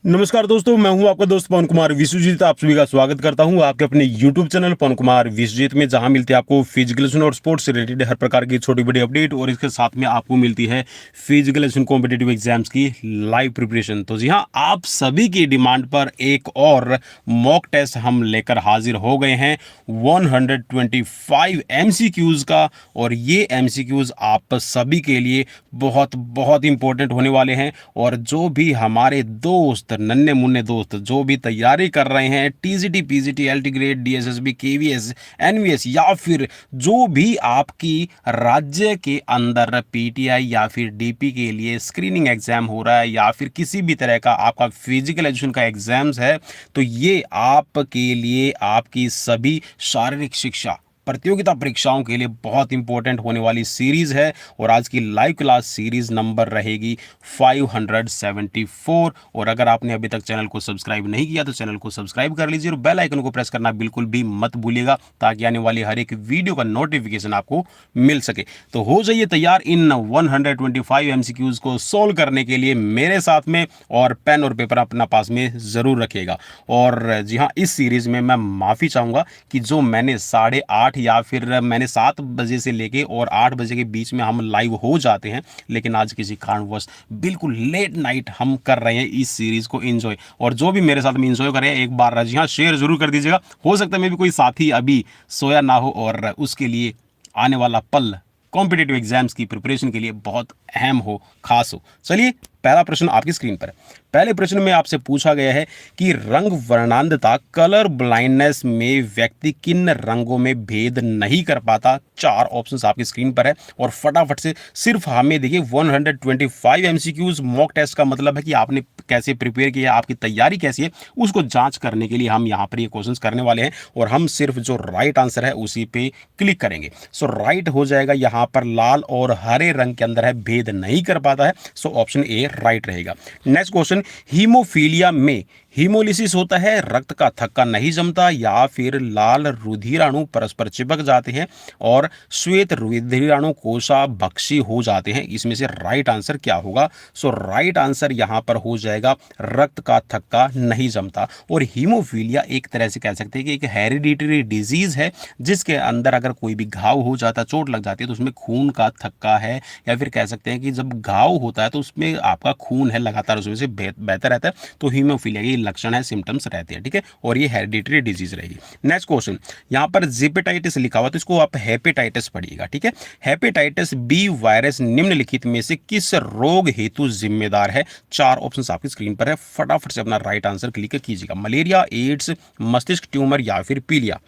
नमस्कार दोस्तों, मैं हूं आपका दोस्त पवन कुमार विश्वजीत। आप सभी का स्वागत करता हूं आपके अपने YouTube चैनल पवन कुमार विश्वजीत में, जहां मिलती है आपको फिजिकल और स्पोर्ट्स से रिलेटेड हर प्रकार की छोटी बड़ी अपडेट, और इसके साथ में आपको मिलती है फिजिकल कॉम्पिटिटिव एग्जाम्स की लाइव प्रिपरेशन। तो जी हाँ, आप सभी की डिमांड पर एक और मॉक टेस्ट हम लेकर हाजिर हो गए हैं 125 MCQs का। और ये MCQs आप सभी के लिए बहुत बहुत इंपॉर्टेंट होने वाले हैं। और जो भी हमारे दोस्त नन्हे मुन्ने दोस्त जो भी तैयारी कर रहे हैं TGT PGT LT grade DSSB KVS NVS, या फिर जो भी आपकी राज्य के अंदर पीटीआई या फिर डीपी के लिए स्क्रीनिंग एग्जाम हो रहा है, या फिर किसी भी तरह का आपका फिजिकल एजुकेशन का एग्जाम्स है, तो ये आपके लिए आपकी सभी शारीरिक शिक्षा प्रतियोगिता परीक्षाओं के लिए बहुत इंपॉर्टेंट होने वाली सीरीज है। और आज की लाइव क्लास सीरीज नंबर रहेगी 574। और अगर आपने अभी तक चैनल को सब्सक्राइब नहीं किया तो चैनल को सब्सक्राइब कर लीजिए और बेल आइकन को प्रेस करना बिल्कुल भी मत भूलिएगा, ताकि आने वाली हर एक वीडियो का नोटिफिकेशन आपको मिल सके। तो हो जाइए तैयार इन 125 MCQs को सोल्व करने के लिए मेरे साथ में, और पेन और पेपर अपना पास में जरूर रखिएगा। और जी हाँ, इस सीरीज में मैं माफी चाहूंगा कि जो मैंने 8:30 या फिर मैंने 7 बजे से लेके और 8 बजे के बीच में हम लाइव हो जाते हैं, लेकिन आज किसी कारणवश बिल्कुल लेट नाइट हम कर रहे हैं इस सीरीज को एंजॉय। और जो भी मेरे साथ में एंजॉय करे एक बार जी हाँ शेयर जरूर कर दीजिएगा। हो सकता है मे भी कोई साथी अभी सोया ना हो और उसके लिए आने वाला पल कॉम्पिटिटिव एग्जाम्स की प्रिपरेशन के लिए बहुत अहम हो, खास हो। चलिए, पहला प्रश्न आपकी स्क्रीन पर है। पहले प्रश्न में आपसे पूछा गया है कि रंग वर्णांधता कलर ब्लाइंडनेस में व्यक्ति किन रंगों में भेद नहीं कर पाता। 4 ऑप्शंस आपकी स्क्रीन पर है। और फटाफट से सिर्फ हमें देखिए 125 MCQs मॉक टेस्ट का मतलब है कि आपने कैसे प्रिपेयर किया, आपकी तैयारी कैसी है, उसको जांच करने के लिए हम यहाँ पर ये क्वेश्चंस करने वाले हैं। और हम सिर्फ जो राइट आंसर है उसी पे क्लिक करेंगे। सो राइट हो जाएगा यहाँ पर लाल और हरे रंग के अंदर है भेद नहीं कर पाता है। सो ऑप्शन ए राइट रहेगा। नेक्स्ट क्वेश्चन, हीमोफीलिया में हीमोलिसिस होता है, रक्त का थक्का नहीं जमता, या फिर लाल रुधिराणु परस्पर चिपक जाते हैं और श्वेत रुधिराणु कोशाभक्षी हो जाते हैं। इसमें से राइट आंसर क्या होगा? सो राइट आंसर यहां पर हो जाएगा रक्त का थक्का नहीं जमता। और हीमोफीलिया एक तरह से कह सकते हैं कि एक हेरिडिटरी डिजीज है, जिसके अंदर अगर कोई भी घाव हो जाता, चोट लग जाती है, तो उसमें खून का थक्का है, या फिर कह सकते हैं कि जब घाव होता है तो उसमें आपका खून है लगातार उसमें से बहता रहता है, तो हीमोफीलिया की लक्षण है, सिम्टम्स रहते हैं। ठीक है, और ये हेरिडिटरी डिजीज रहेगी। नेक्स्ट क्वेश्चन, यहां पर जिपेटाइटिस लिखा हुआ, तो इसको आप हेपेटाइटिस पढ़िएगा। ठीक है, हेपेटाइटिस बी वायरस निम्नलिखित में से किस रोग हेतु जिम्मेदार है? 4 ऑप्शंस आपकी स्क्रीन पर है। फटाफट से अपना राइट आंसर क्लिक कीजिएगा। मलेरिया, एड्स, मस्तिष्क ट्यूमर, या फिर पीलिया।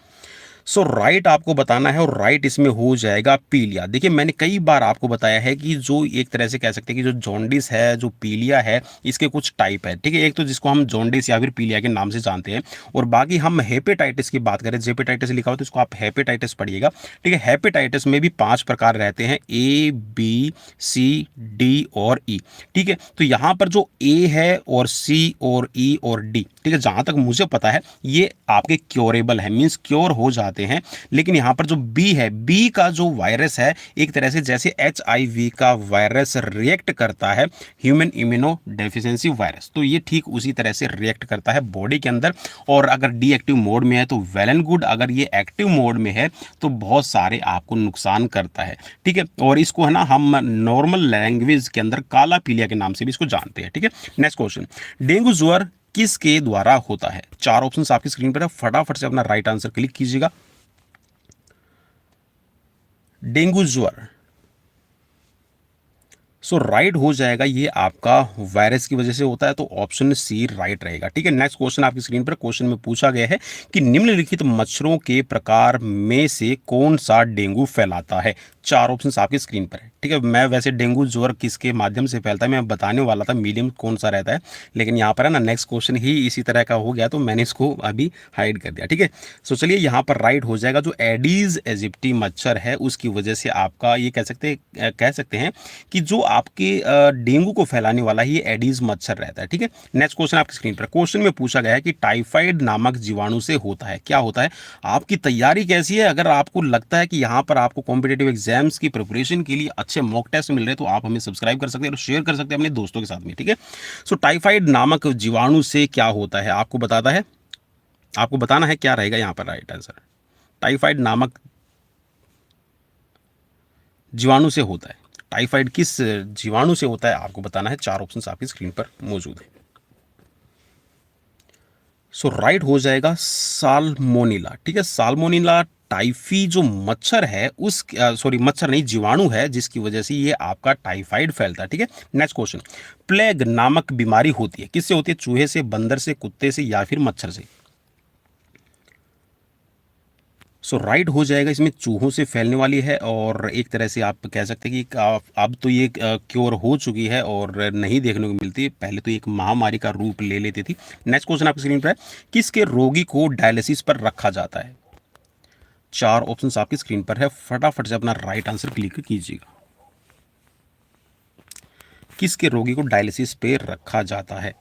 सो राइट आपको बताना है, और राइट इसमें हो जाएगा पीलिया। देखिए, मैंने कई बार आपको बताया है कि जो एक तरह से कह सकते हैं कि जो जॉन्डिस है, जो पीलिया है, इसके कुछ टाइप है। ठीक है, एक तो जिसको हम जॉन्डिस या फिर पीलिया के नाम से जानते हैं, और बाकी हम हेपेटाइटिस की बात करें, जेपेटाइटिस लिखा हो तो इसको आप हेपेटाइटिस पढ़िएगा। ठीक है, हेपेटाइटिस में भी 5 प्रकार रहते हैं, ए बी सी डी और ई। ठीक है, तो यहाँ पर जो ए है और सी और ई और डी, ठीक है, जहां तक मुझे पता है ये आपके क्योरेबल है, मींस क्योर हो जाते हैं। लेकिन यहां पर जो बी है, बी का जो वायरस है, एक तरह से जैसे HIV का वायरस रिएक्ट करता है ह्यूमन इम्यूनो डेफिशिएंसी वायरस, तो ये ठीक उसी तरह से रिएक्ट करता है बॉडी के अंदर। और अगर डीएक्टिव मोड में है तो वेल एंड गुड, अगर ये एक्टिव मोड में है तो बहुत सारे आपको नुकसान करता है। ठीक है, और इसको है ना हम नॉर्मल लैंग्वेज के अंदर काला पीलिया के नाम से भी इसको जानते हैं। ठीक है, नेक्स्ट क्वेश्चन, डेंगू ज्वर किसके द्वारा होता है? 4 ऑप्शंस आपकी स्क्रीन पर है। फटाफट से अपना राइट आंसर क्लिक कीजिएगा। डेंगू ज्वर, सो राइट हो जाएगा ये आपका वायरस की वजह से होता है, तो ऑप्शन सी राइट रहेगा। ठीक है, नेक्स्ट क्वेश्चन आपकी स्क्रीन पर। क्वेश्चन में पूछा गया है कि निम्नलिखित मच्छरों के प्रकार में से कौन सा डेंगू फैलाता है? 4 ऑप्शंस आपकी स्क्रीन पर है। ठीक है, मैं वैसे डेंगू ज्वर किसके माध्यम से फैलता है मैं बताने वाला था, मीडियम कौन सा रहता है, लेकिन यहाँ पर है ना नेक्स्ट क्वेश्चन ही इसी तरह का हो गया, तो मैंने इसको अभी हाइड कर दिया। ठीक है, सो चलिए यहाँ पर राइट हो जाएगा जो एडीज एजिप्टी मच्छर है, उसकी वजह से आपका ये कह सकते हैं कि जो आपके डेंगू को फैलाने वाला ही एडीज मच्छर रहता है। ठीक है, नेक्स्ट क्वेश्चन आपकी स्क्रीन पर। क्वेश्चन में पूछा गया है कि टाइफाइड नामक जीवाणु से होता है, क्या होता है? आपकी तैयारी कैसी है? अगर आपको लगता है कि यहाँ पर आपको कॉम्पिटेटिव एग्जाम्स की प्रिपरेशन के लिए अच्छे मॉक टेस्ट मिल रहे हैं तो आप हमें सब्सक्राइब कर सकते हैं और शेयर कर सकते हैं अपने दोस्तों के साथ में, ठीक है। सो टाइफाइड नामक जीवाणु से क्या होता है आपको बताता है, आपको बताना है क्या रहेगा यहाँ पर राइट आंसर। टाइफाइड नामक जीवाणु से होता है, टाइफाइड किस जीवाणु से होता है आपको बताना है। 4 ऑप्शन आपकी स्क्रीन पर मौजूद है। सो राइट हो जाएगा साल्मोनेला, ठीक है। साल्मोनेला टाइफी जो मच्छर है उस सॉरी मच्छर नहीं जीवाणु है जिसकी वजह से ये आपका टाइफाइड फैलता है, ठीक है। नेक्स्ट क्वेश्चन, प्लेग नामक बीमारी होती है किससे होती है, चूहे से, बंदर से, कुत्ते से या फिर मच्छर से। सो राइट हो जाएगा, इसमें चूहों से फैलने वाली है और एक तरह से आप कह सकते हैं कि अब तो ये क्योर हो चुकी है और नहीं देखने को मिलती, पहले तो एक महामारी का रूप ले लेती थी। नेक्स्ट क्वेश्चन आपकी स्क्रीन पर है, किसके रोगी को डायलिसिस पर रखा जाता है। 4 ऑप्शन आपकी स्क्रीन पर है, फटाफट से अपना राइट आंसर क्लिक कीजिएगा। किसके रोगी को डायलिसिस पे रखा जाता है।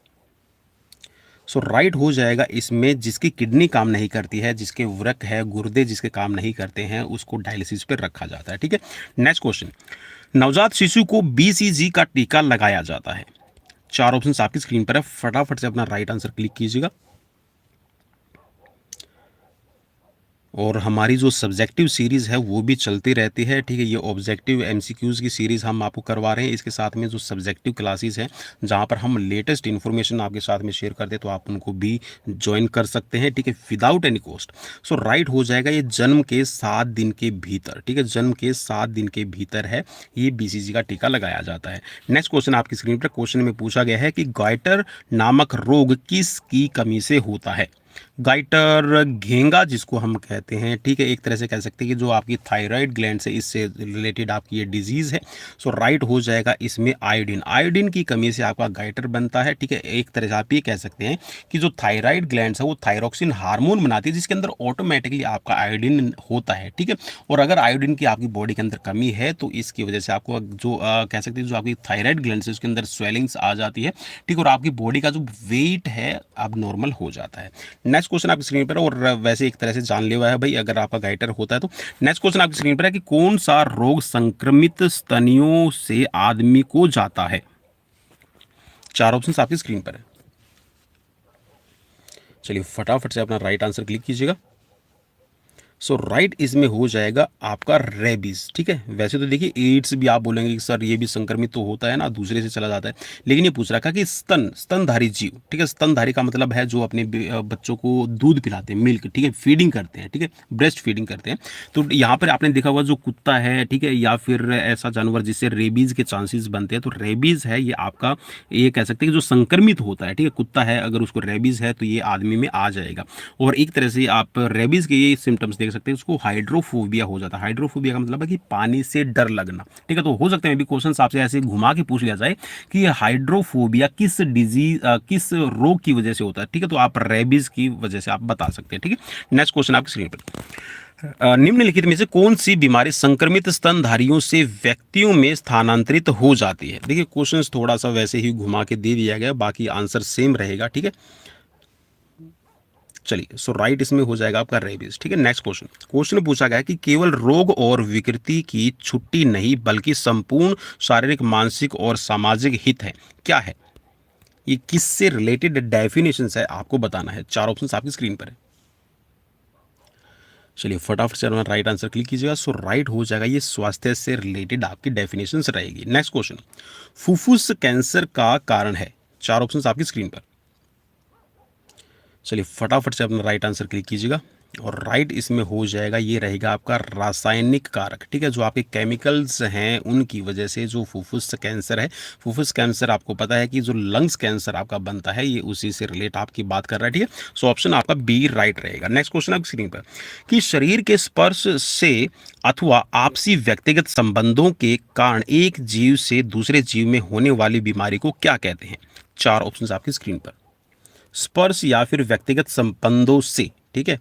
सो राइट हो जाएगा इसमें जिसकी किडनी काम नहीं करती है, जिसके वृक्क है, गुर्दे जिसके काम नहीं करते हैं, उसको डायलिसिस पे रखा जाता है, ठीक है। नेक्स्ट क्वेश्चन, नवजात शिशु को BCG का टीका लगाया जाता है। 4 ऑप्शन आपकी स्क्रीन पर है, फटाफट से अपना राइट आंसर क्लिक कीजिएगा। और हमारी जो सब्जेक्टिव सीरीज़ है वो भी चलती रहती है, ठीक है। ये ऑब्जेक्टिव MCQs की सीरीज़ हम आपको करवा रहे हैं, इसके साथ में जो सब्जेक्टिव क्लासेस हैं जहाँ पर हम लेटेस्ट इन्फॉर्मेशन आपके साथ में शेयर करते हैं तो आप उनको भी ज्वाइन कर सकते हैं, ठीक है, विदाउट एनी कॉस्ट। सो राइट हो जाएगा ये जन्म के 7 दिन के भीतर, ठीक है, जन्म के 7 दिन के भीतर है ये BCG का टीका लगाया जाता है। नेक्स्ट क्वेश्चन आपकी स्क्रीन पर, क्वेश्चन में पूछा गया है कि गॉइटर नामक रोग किसकी कमी से होता है। गाइटर घेंगा जिसको हम कहते हैं, ठीक है, एक तरह से कह सकते हैं कि जो आपकी थायराइड ग्लैंड से इससे रिलेटेड आपकी ये डिजीज़ है। सो राइट हो जाएगा इसमें आयोडीन, आयोडीन की कमी से आपका गाइटर बनता है, ठीक है। एक तरह से आप ये कह सकते हैं कि जो थायराइड ग्लैंड है वो थायरोक्सिन हार्मोन बनाती है जिसके अंदर ऑटोमेटिकली आपका आयोडीन होता है, ठीक है। और अगर आयोडीन की आपकी बॉडी के अंदर कमी है तो इसकी वजह से आपको जो कह सकते हैं जो आपकी थायराइड ग्लैंड है उसके अंदर स्वेलिंग्स आ जाती है, ठीक, और आपकी बॉडी का जो वेट है अब नॉर्मल हो जाता है। नेक्स्ट क्वेश्चन आपकी स्क्रीन पर, और वैसे एक तरह से जानलेवा है भाई अगर आपका गाइटर होता है तो। नेक्स्ट क्वेश्चन आपकी स्क्रीन पर है कि कौन सा रोग संक्रमित स्तनियों से आदमी को जाता है। 4 ऑप्शन आपकी स्क्रीन पर है, चलिए फटाफट से अपना राइट आंसर क्लिक कीजिएगा। सो राइट इसमें हो जाएगा आपका रेबीज, ठीक है। वैसे तो देखिए एड्स भी आप बोलेंगे कि सर ये भी संक्रमित तो होता है ना, दूसरे से चला जाता है, लेकिन ये पूछ रखा कि स्तनधारी जीव, ठीक है, स्तनधारी का मतलब है जो अपने बच्चों को दूध पिलाते हैं, मिल्क, ठीक है, फीडिंग करते हैं, ठीक है, ब्रेस्ट फीडिंग करते हैं। तो यहाँ पर आपने देखा होगा जो कुत्ता है, ठीक है, या फिर ऐसा जानवर जिससे रेबीज के चांसेस बनते हैं, तो रेबीज है ये आपका, ये कह सकते हैं कि जो संक्रमित होता है, ठीक है, कुत्ता है अगर उसको रेबीज है तो ये आदमी में आ जाएगा। और एक तरह से आप रेबीज के ये सिम्टम्स देख सकते हैं, उसको हाइड्रोफोबिया हो जाता है। हाइड्रोफोबिया का मतलब है कि पानी से डर लगना, ठीक है। तो हो सकता है भी क्वेश्चन आपसे ऐसे घुमा के पूछ लिया जाए कि ये हाइड्रोफोबिया किस डिजीज किस रोग की वजह से होता है, ठीक है, तो आप रेबीज की वजह से आप बता सकते हैं, ठीक है। नेक्स्ट क्वेश्चन आपकी स्क्रीन पर, निम्नलिखित में से कौन सी बीमारी संक्रमित स्तनधारियों से व्यक्तियों में स्थानांतरित हो जाती है। देखिए क्वेश्चन थोड़ा सा वैसे ही घुमा के दे दिया गया, बाकी आंसर सेम रहेगा, ठीक है। चलिए सो राइट इसमें हो जाएगा आपका रेबीज, ठीक है। नेक्स्ट क्वेश्चन, क्वेश्चन में पूछा गया है कि केवल रोग और विकृति की छुट्टी नहीं बल्कि संपूर्ण शारीरिक, मानसिक और सामाजिक हित है, क्या है ये, किससे रिलेटेड डेफिनेशन है आपको बताना है। 4 ऑप्शन आपकी स्क्रीन पर है, चलिए फटाफट से राइट आंसर क्लिक कीजिएगा। सो राइट हो जाएगा ये स्वास्थ्य से रिलेटेड आपकी डेफिनेशन रहेगी। नेक्स्ट क्वेश्चन, फुफ्फुस कैंसर का कारण है। 4 ऑप्शन आपकी स्क्रीन पर, चलिए फटाफट से अपना राइट आंसर क्लिक कीजिएगा। और राइट इसमें हो जाएगा ये रहेगा आपका रासायनिक कारक, ठीक है, जो आपके केमिकल्स हैं उनकी वजह से जो फुफ्फुस कैंसर है। फुफ्फुस कैंसर आपको पता है कि जो लंग्स कैंसर आपका बनता है ये उसी से रिलेट आपकी बात कर रहा है, ठीक है। सो ऑप्शन आपका बी राइट रहेगा। नेक्स्ट क्वेश्चन आपकी स्क्रीन पर, कि शरीर के स्पर्श से अथवा आपसी व्यक्तिगत संबंधों के कारण एक जीव से दूसरे जीव में होने वाली बीमारी को क्या कहते हैं। 4 ऑप्शन आपकी स्क्रीन पर, स्पर्श या फिर व्यक्तिगत संबंधों से, ठीक है।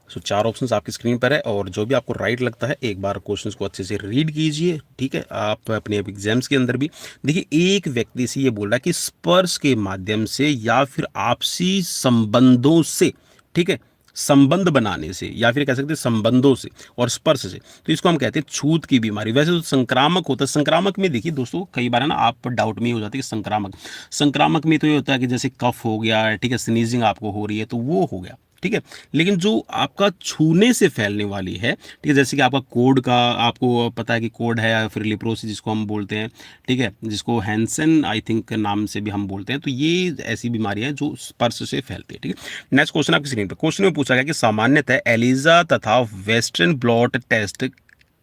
सो 4 ऑप्शंस आपकी स्क्रीन पर है, और जो भी आपको राइट लगता है एक बार क्वेश्चंस को अच्छे से रीड कीजिए, ठीक है। आप अपने एग्जाम्स के अंदर भी देखिए एक व्यक्ति से ये बोल रहा है कि स्पर्श के माध्यम से या फिर आपसी संबंधों से, ठीक है, संबंध बनाने से या फिर कह सकते हैं संबंधों से और स्पर्श से, तो इसको हम कहते हैं छूत की बीमारी। वैसे तो संक्रामक होता है, संक्रामक में देखिए दोस्तों कई बार है ना आप डाउट में हो जाते हैं कि संक्रामक, संक्रामक में तो ये होता है कि जैसे कफ हो गया, ठीक है, स्नीजिंग आपको हो रही है तो वो हो गया, ठीक है। लेकिन जो आपका छूने से फैलने वाली है, ठीक है, जैसे कि आपका कोड का, आपको पता है कि कोड है या फिर लिप्रोसिस जिसको हम बोलते हैं, ठीक है, जिसको हैंसन आई थिंक नाम से भी हम बोलते हैं, तो ये ऐसी बीमारी है जो स्पर्श से फैलती है, ठीक है। नेक्स्ट क्वेश्चन आपकी स्क्रीन पर, क्वेश्चन में पूछा गया कि सामान्यतः एलिजा तथा वेस्टर्न ब्लॉट टेस्ट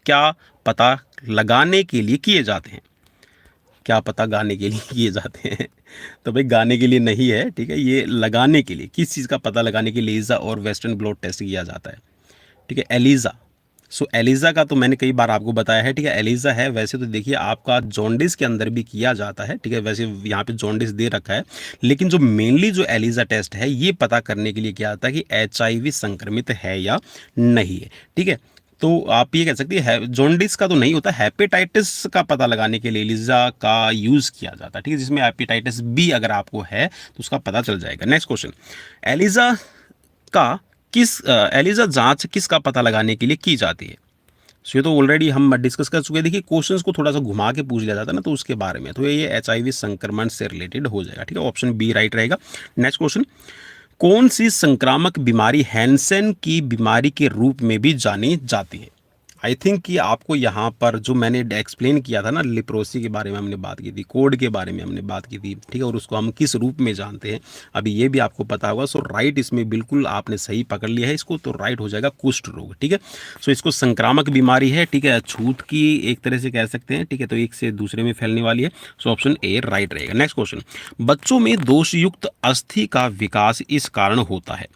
क्या पता लगाने के लिए किए जाते हैं, क्या पता गाने के लिए किए जाते हैं। तो भाई गाने के लिए नहीं है, ठीक है, ये लगाने के लिए, किस चीज़ का पता लगाने के लिए एलिजा और वेस्टर्न ब्लॉट टेस्ट किया जाता है, ठीक है, एलिजा। सो एलिजा का तो मैंने कई बार आपको बताया है, ठीक है, एलिजा है। वैसे तो देखिए आपका जॉन्डिस के अंदर भी किया जाता है, ठीक है, वैसे यहाँ पे जॉन्डिस दे रखा है, लेकिन जो मेनली जो एलिजा टेस्ट है ये पता करने के लिए क्या आता है कि HIV संक्रमित है या नहीं है, ठीक है। तो आप ये कह सकते हैं जॉन्डिस का तो नहीं होता, हेपेटाइटिस का पता लगाने के लिए एलिजा का यूज़ किया जाता है, ठीक है, जिसमें हेपेटाइटिस B अगर आपको है तो उसका पता चल जाएगा। नेक्स्ट क्वेश्चन, एलिजा का एलिजा जांच किसका पता लगाने के लिए की जाती है। सो ये तो ऑलरेडी हम डिस्कस कर चुके हैं। देखिए क्वेश्चंस को थोड़ा सा घुमा के पूछ लिया जाता है ना, तो उसके बारे में, तो ये HIV संक्रमण से रिलेटेड हो जाएगा, ठीक है, ऑप्शन B राइट रहेगा। नेक्स्ट क्वेश्चन, कौन सी संक्रामक बीमारी हैंसन की बीमारी के रूप में भी जानी जाती है। आई थिंक कि आपको यहाँ पर जो मैंने एक्सप्लेन किया था ना, लिप्रोसी के बारे में हमने बात की थी, कोड के बारे में हमने बात की थी, ठीक है, और उसको हम किस रूप में जानते हैं अभी ये भी आपको पता होगा। सो राइट, इसमें बिल्कुल आपने सही पकड़ लिया है इसको, तो राइट हो जाएगा कुष्ठ रोग, ठीक है। सो इसको संक्रामक बीमारी है, ठीक है, छूत की एक तरह से कह सकते हैं, ठीक है, तो एक से दूसरे में फैलने वाली है। सो ऑप्शन A राइट रहेगा। नेक्स्ट क्वेश्चन, बच्चों में दोषयुक्त अस्थि का विकास इस कारण होता है।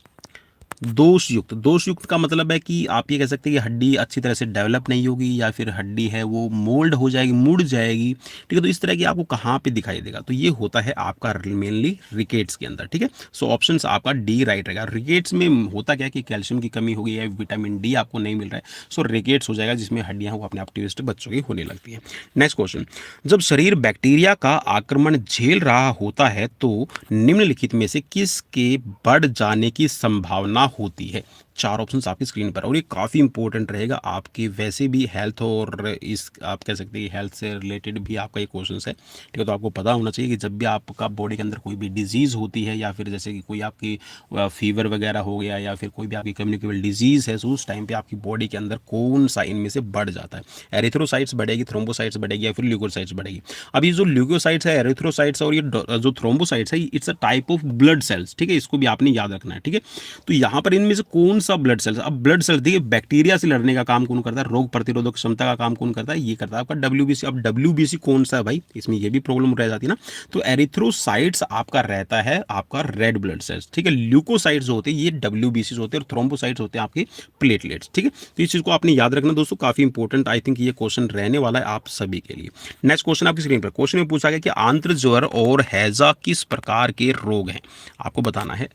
दोषयुक्त, दोषयुक्त का मतलब है कि आप ये कह सकते हैं कि हड्डी अच्छी तरह से डेवलप नहीं होगी या फिर हड्डी है वो मोल्ड हो जाएगी, मुड़ जाएगी, ठीक है, तो इस तरह की आपको कहाँ पे दिखाई देगा, तो ये होता है आपका मेनली रिकेट्स के अंदर, ठीक है। सो ऑप्शन आपका D राइट रहेगा। रिकेट्स में होता क्या है कि कैल्शियम की कमी हो गई है, विटामिन D आपको नहीं मिल रहा है, सो रिकेट्स हो जाएगा, जिसमें हड्डियाँ वो अपने आप ट्विस्ट बच्चों की होने लगती है। नेक्स्ट क्वेश्चन, जब शरीर बैक्टीरिया का आक्रमण झेल रहा होता है तो निम्नलिखित में से किसके बढ़ जाने की संभावना होती है। चार ऑप्शंस आपकी स्क्रीन पर, और ये काफ़ी इंपॉर्टेंट रहेगा आपके वैसे भी हेल्थ और इस आप कह सकते हैं हेल्थ से रिलेटेड भी आपका ये क्वेश्चन है, ठीक है। तो आपको पता होना चाहिए कि जब भी आपका बॉडी के अंदर कोई भी डिजीज़ होती है या फिर जैसे कि कोई आपकी फीवर वगैरह हो गया या फिर कोई भी आपकी कम्युनिकेबल डिजीज़ है, तो उस टाइम पे आपकी बॉडी के अंदर कौन सा इनमें से बढ़ जाता है। एरिथ्रोसाइट्स बढ़ेगी, थ्रोम्बोसाइट्स बढ़ेगी या फिर ल्यूकोसाइट्स बढ़ेगी। अब ये जो ल्यूकोसाइट्स है, एरिथ्रोसाइट्स और ये जो थ्रोम्बोसाइट्स है, it's a type of blood cells, ठीक है, इसको भी आपने याद रखना है, ठीक है। तो यहाँ पर इनमें से कौन सा ब्लड सेल्स, अब ब्लड सेल्स देखिए बैक्टीरिया से लड़ने का काम कौन करता है, रोग प्रतिरोधक क्षमता का काम कौन करता है, ये करता है आपका WBC। अब WBC कौन सा है भाई, इसमें ये भी प्रॉब्लम रह जाती है ना। तो एरिथ्रोसाइट्स आपका रहता है आपका रेड ब्लड सेल्स, ठीक है। ल्यूकोसाइट्स जो होते हैं ये WBC होते हैं और थ्रोम्बोसाइट्स होते हैं आपके प्लेटलेट्स, ठीक है। तो इस चीज को आपने याद रखना दोस्तों, काफी इंपॉर्टेंट आई थिंक ये क्वेश्चन रहने वाला है आप सभी के लिए। नेक्स्ट क्वेश्चन आपकी स्क्रीन पर, क्वेश्चन में पूछा गया कि आंत्र ज्वर और हैजा किस प्रकार के रोग हैं, आपको बताना है।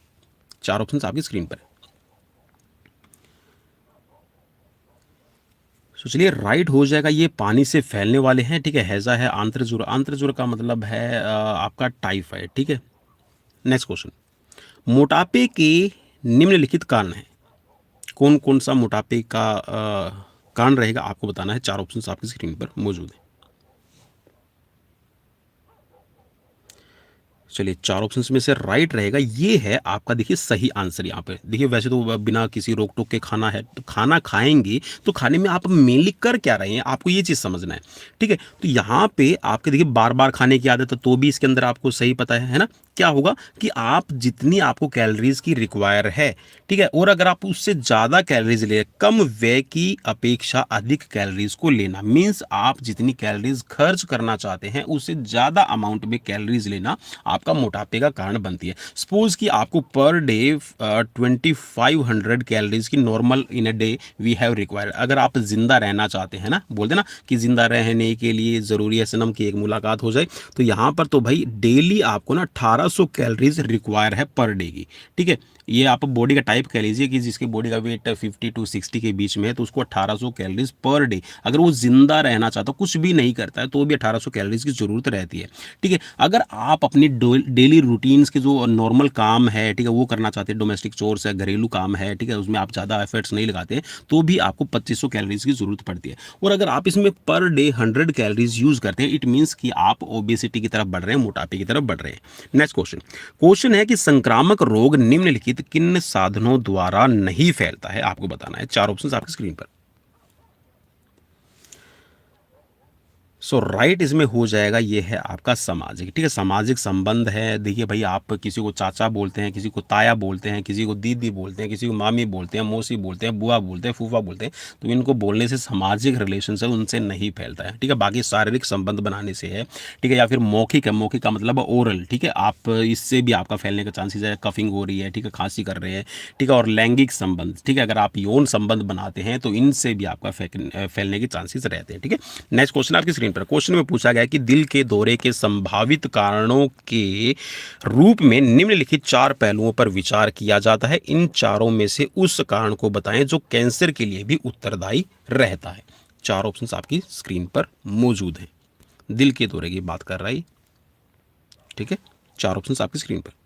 चार ऑप्शन आपकी स्क्रीन पर। तो चलिए राइट हो जाएगा, ये पानी से फैलने वाले हैं, ठीक है। हैजा है, आंत्रज्वर, आंत्रज्वर का मतलब है आपका टाइफाइड, ठीक है। नेक्स्ट क्वेश्चन, मोटापे के निम्नलिखित कारण है, कौन कौन सा मोटापे का कारण रहेगा आपको बताना है। चार ऑप्शंस आपकी स्क्रीन पर मौजूद है। चलिए चार ऑप्शंस में से राइट रहेगा ये है आपका, देखिए सही आंसर यहाँ पे। देखिए वैसे तो बिना किसी रोक टोक के खाना है, तो खाना खाएंगे तो खाने में आप मेनली कर क्या रहे हैं, आपको ये चीज़ समझना है, ठीक है। तो यहाँ पे आपके देखिए बार बार खाने की आदत है, तो भी इसके अंदर आपको सही पता है ना। क्या होगा कि आप जितनी आपको कैलोरीज की रिक्वायर है, ठीक है, और अगर आप उससे ज़्यादा कैलोरीज ले, कम व्यय की अपेक्षा अधिक कैलोरीज को लेना, मीन्स आप जितनी कैलोरीज खर्च करना चाहते हैं उससे ज़्यादा अमाउंट में कैलोरीज लेना आपका मोटापे का कारण बनती है। सपोज कि आपको पर डे 2500 कैलोरीज की normal in a day we have required. अगर आप जिंदा रहना चाहते हैं ना, बोलते ना कि जिंदा रहने के लिए ज़रूरी है सनम की एक मुलाकात हो जाए, तो यहाँ पर तो भाई डेली आपको ना 1800 कैलोरीज रिक्वायर है पर डे की, ठीक है। ये आप बॉडी का टाइप कह लीजिए कि जिसकी बॉडी का वेट 50 टू 60 के बीच में है, तो उसको 1800 कैलोरीज पर डे, अगर वो जिंदा रहना चाहता है, कुछ भी नहीं करता है, तो भी 1800 कैलोरीज की जरूरत रहती है। ठीक है, अगर आप अपनी डेली रूटीन्स के जो नॉर्मल काम है, ठीक है, वो करना चाहते हैं, डोमेस्टिक चोर्स है, घरेलू काम है, ठीक है, उसमें आप ज़्यादा एफर्ट्स नहीं लगाते, तो भी आपको 2500 कैलोरीज की जरूरत पड़ती है। और अगर आप इसमें पर डे 100 कैलोरीज यूज करते हैं, इट मीन्स कि आप ओबेसिटी की तरफ बढ़ रहे हैं, मोटापे की तरफ बढ़ रहे हैं। नेक्स्ट क्वेश्चन है कि संक्रामक रोग निम्नलिखित किन साधनों द्वारा नहीं फैलता है, आपको बताना है। चार ऑप्शंस आपकी स्क्रीन पर। सो राइट इसमें हो जाएगा, ये है आपका सामाजिक। ठीक है, सामाजिक संबंध है। देखिए भाई, आप किसी को चाचा बोलते हैं, किसी को ताया बोलते हैं, किसी को दीदी बोलते हैं, किसी को मामी बोलते हैं, मौसी बोलते हैं, बुआ बोलते हैं, फूफा बोलते हैं, तो इनको बोलने से सामाजिक रिलेशन है उनसे नहीं फैलता है। ठीक है, बाकी शारीरिक संबंध बनाने से है। ठीक है, या फिर मौखिक है, मौखिक का मतलब ओरल। ठीक है, आप इससे भी आपका फैलने का चांसेस है, कफिंग हो रही है, ठीक है, खांसी कर रहे हैं। ठीक है, और लैंगिक संबंध, ठीक है, अगर आप यौन संबंध बनाते हैं तो इनसे भी आपका फैलने के चांसेस रहते हैं। ठीक है, नेक्स्ट क्वेश्चन आपकी स्क्रीन पर। क्वेश्चन में पूछा गया कि दिल के दौरे के संभावित कारणों के रूप में निम्नलिखित 4 पहलुओं पर विचार किया जाता है, इन चारों में से उस कारण को बताएं जो कैंसर के लिए भी उत्तरदायी रहता है। 4 ऑप्शंस आपकी स्क्रीन पर मौजूद हैं। दिल के दौरे की बात कर रहा है। ठीक है, 4 ऑप्शंस आपकी स्क्रीन पर।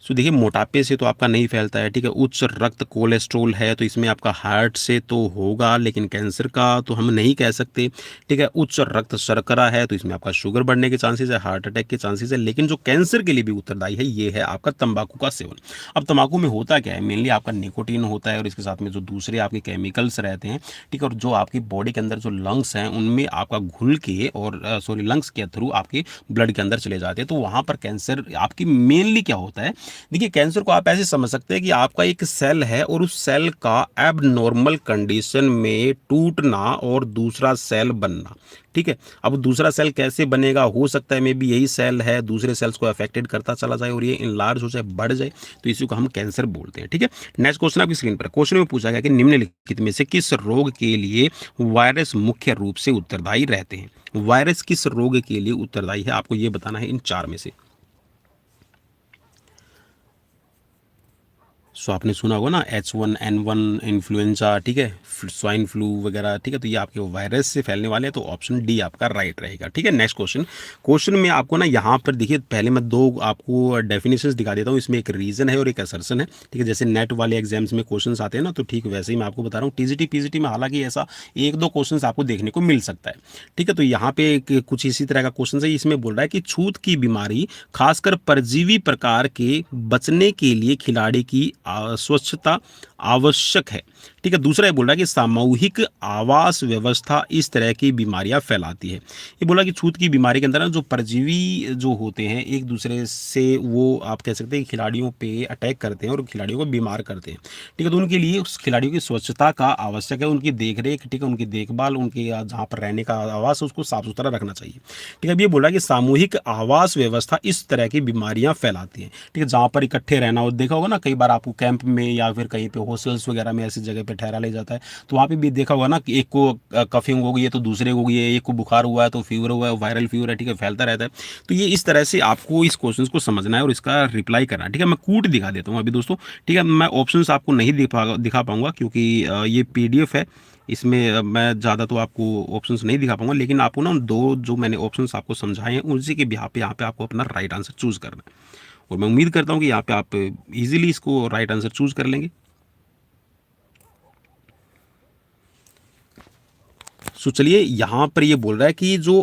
सो देखिए, मोटापे से तो आपका नहीं फैलता है। ठीक है, उच्च रक्त कोलेस्ट्रॉल है तो इसमें आपका हार्ट से तो होगा, लेकिन कैंसर का तो हम नहीं कह सकते। ठीक है, उच्च रक्त शर्करा है तो इसमें आपका शुगर बढ़ने के चांसेस है, हार्ट अटैक के चांसेस है। लेकिन जो कैंसर के लिए भी उत्तरदायी है, ये है आपका तंबाकू का सेवन। अब तंबाकू में होता क्या है, मेनली आपका निकोटीन होता है और इसके साथ में जो दूसरे आपके केमिकल्स रहते हैं। ठीक है, और जो आपकी बॉडी के अंदर जो लंग्स हैं उनमें आपका घुल के और लंग्स के थ्रू आपके ब्लड के अंदर चले जाते हैं, तो वहाँ पर कैंसर आपकी मेनली क्या होता है। देखिए, कैंसर को आप ऐसे समझ सकते हैं कि आपका एक सेल है और उस सेल का एबनॉर्मल कंडीशन में टूटना और दूसरा सेल बनना। ठीक है, अब दूसरा सेल कैसे बनेगा, हो सकता है मे बी यही सेल है दूसरे सेल्स को अफेक्टेड करता चला जाए और ये इनलार्ज हो जाए, बढ़ जाए, तो इसी को हम कैंसर बोलते हैं। ठीक है, नेक्स्ट क्वेश्चन आपकी स्क्रीन पर। क्वेश्चन में पूछा गया कि निम्नलिखित में से किस रोग के लिए वायरस मुख्य रूप से उत्तरदायी रहते हैं। वायरस किस रोग के लिए उत्तरदायी है, आपको ये बताना है इन 4 में से। सो आपने सुना होगा ना, H1N1 इन्फ्लुएंजा, ठीक है, स्वाइन फ्लू वगैरह। ठीक है, तो ये आपके वायरस से फैलने वाले हैं, तो ऑप्शन डी आपका राइट रहेगा। ठीक है, नेक्स्ट क्वेश्चन में आपको ना यहाँ पर देखिए, पहले मैं 2 आपको डेफिनेशंस दिखा देता हूँ, इसमें एक रीजन है और एक असर्शन है। ठीक है, जैसे नेट वाले एग्जाम्स में क्वेश्चंस आते हैं ना, तो ठीक वैसे ही मैं आपको बता रहा हूँ। टीजीटी पीजीटी में हालांकि ऐसा 1-2 क्वेश्चन आपको देखने को मिल सकता है। ठीक है, तो यहाँ पे कुछ इसी तरह का क्वेश्चन है। इसमें बोल रहा है कि छूत की बीमारी खासकर परजीवी प्रकार के बचने के लिए खिलाड़ी की स्वच्छता आवश्यक है। ठीक है, दूसरा ये बोल रहा है कि सामूहिक आवास व्यवस्था इस तरह की बीमारियां फैलाती है। ये बोला कि छूत की बीमारी के अंदर ना जो परजीवी जो होते हैं एक दूसरे से, वो आप कह सकते हैं खिलाड़ियों पे अटैक करते हैं और खिलाड़ियों को बीमार करते हैं। ठीक है, तो उनके लिए उस खिलाड़ियों की स्वच्छता का आवश्यक है, उनकी देखरेख, ठीक है, उनकी देखभाल, उनके जहाँ पर रहने का आवास उसको साफ सुथरा रखना चाहिए। ठीक है, अब ये बोला कि सामूहिक आवास व्यवस्था इस तरह की बीमारियां फैलाती है। ठीक है, जहाँ पर इकट्ठे रहना हो, देखा होगा ना कई बार आपको कैंप में या फिर कहीं पे हॉस्टल्स वगैरह में ऐसी जगह पे ठहरा ले जाता है, तो वहाँ पे भी देखा होगा ना कि एक को कफिंग हो गई है तो दूसरे को हो गई है, एक को बुखार हुआ है तो फीवर हुआ है, वायरल फीवर है, ठीक है, फैलता रहता है। तो ये इस तरह से आपको इस क्वेश्चन को समझना है और इसका रिप्लाई करना है। ठीक है, मैं कूट दिखा देता हूँ अभी दोस्तों। ठीक है, मैं ऑप्शंस आपको नहीं दिखा पाऊंगा क्योंकि ये PDF है, इसमें मैं ज़्यादा तो आपको ऑप्शंस नहीं दिखा पाऊंगा, लेकिन आपको ना 2 जो मैंने ऑप्शंस आपको समझाए हैं उसी के बिहाफ पे यहाँ पे आपको अपना राइट आंसर चूज़ करना है, और मैं उम्मीद करता हूँ कि यहाँ पे आप इजीली इसको राइट आंसर चूज़ कर लेंगे। सो चलिए, यहाँ पर ये बोल रहा है कि जो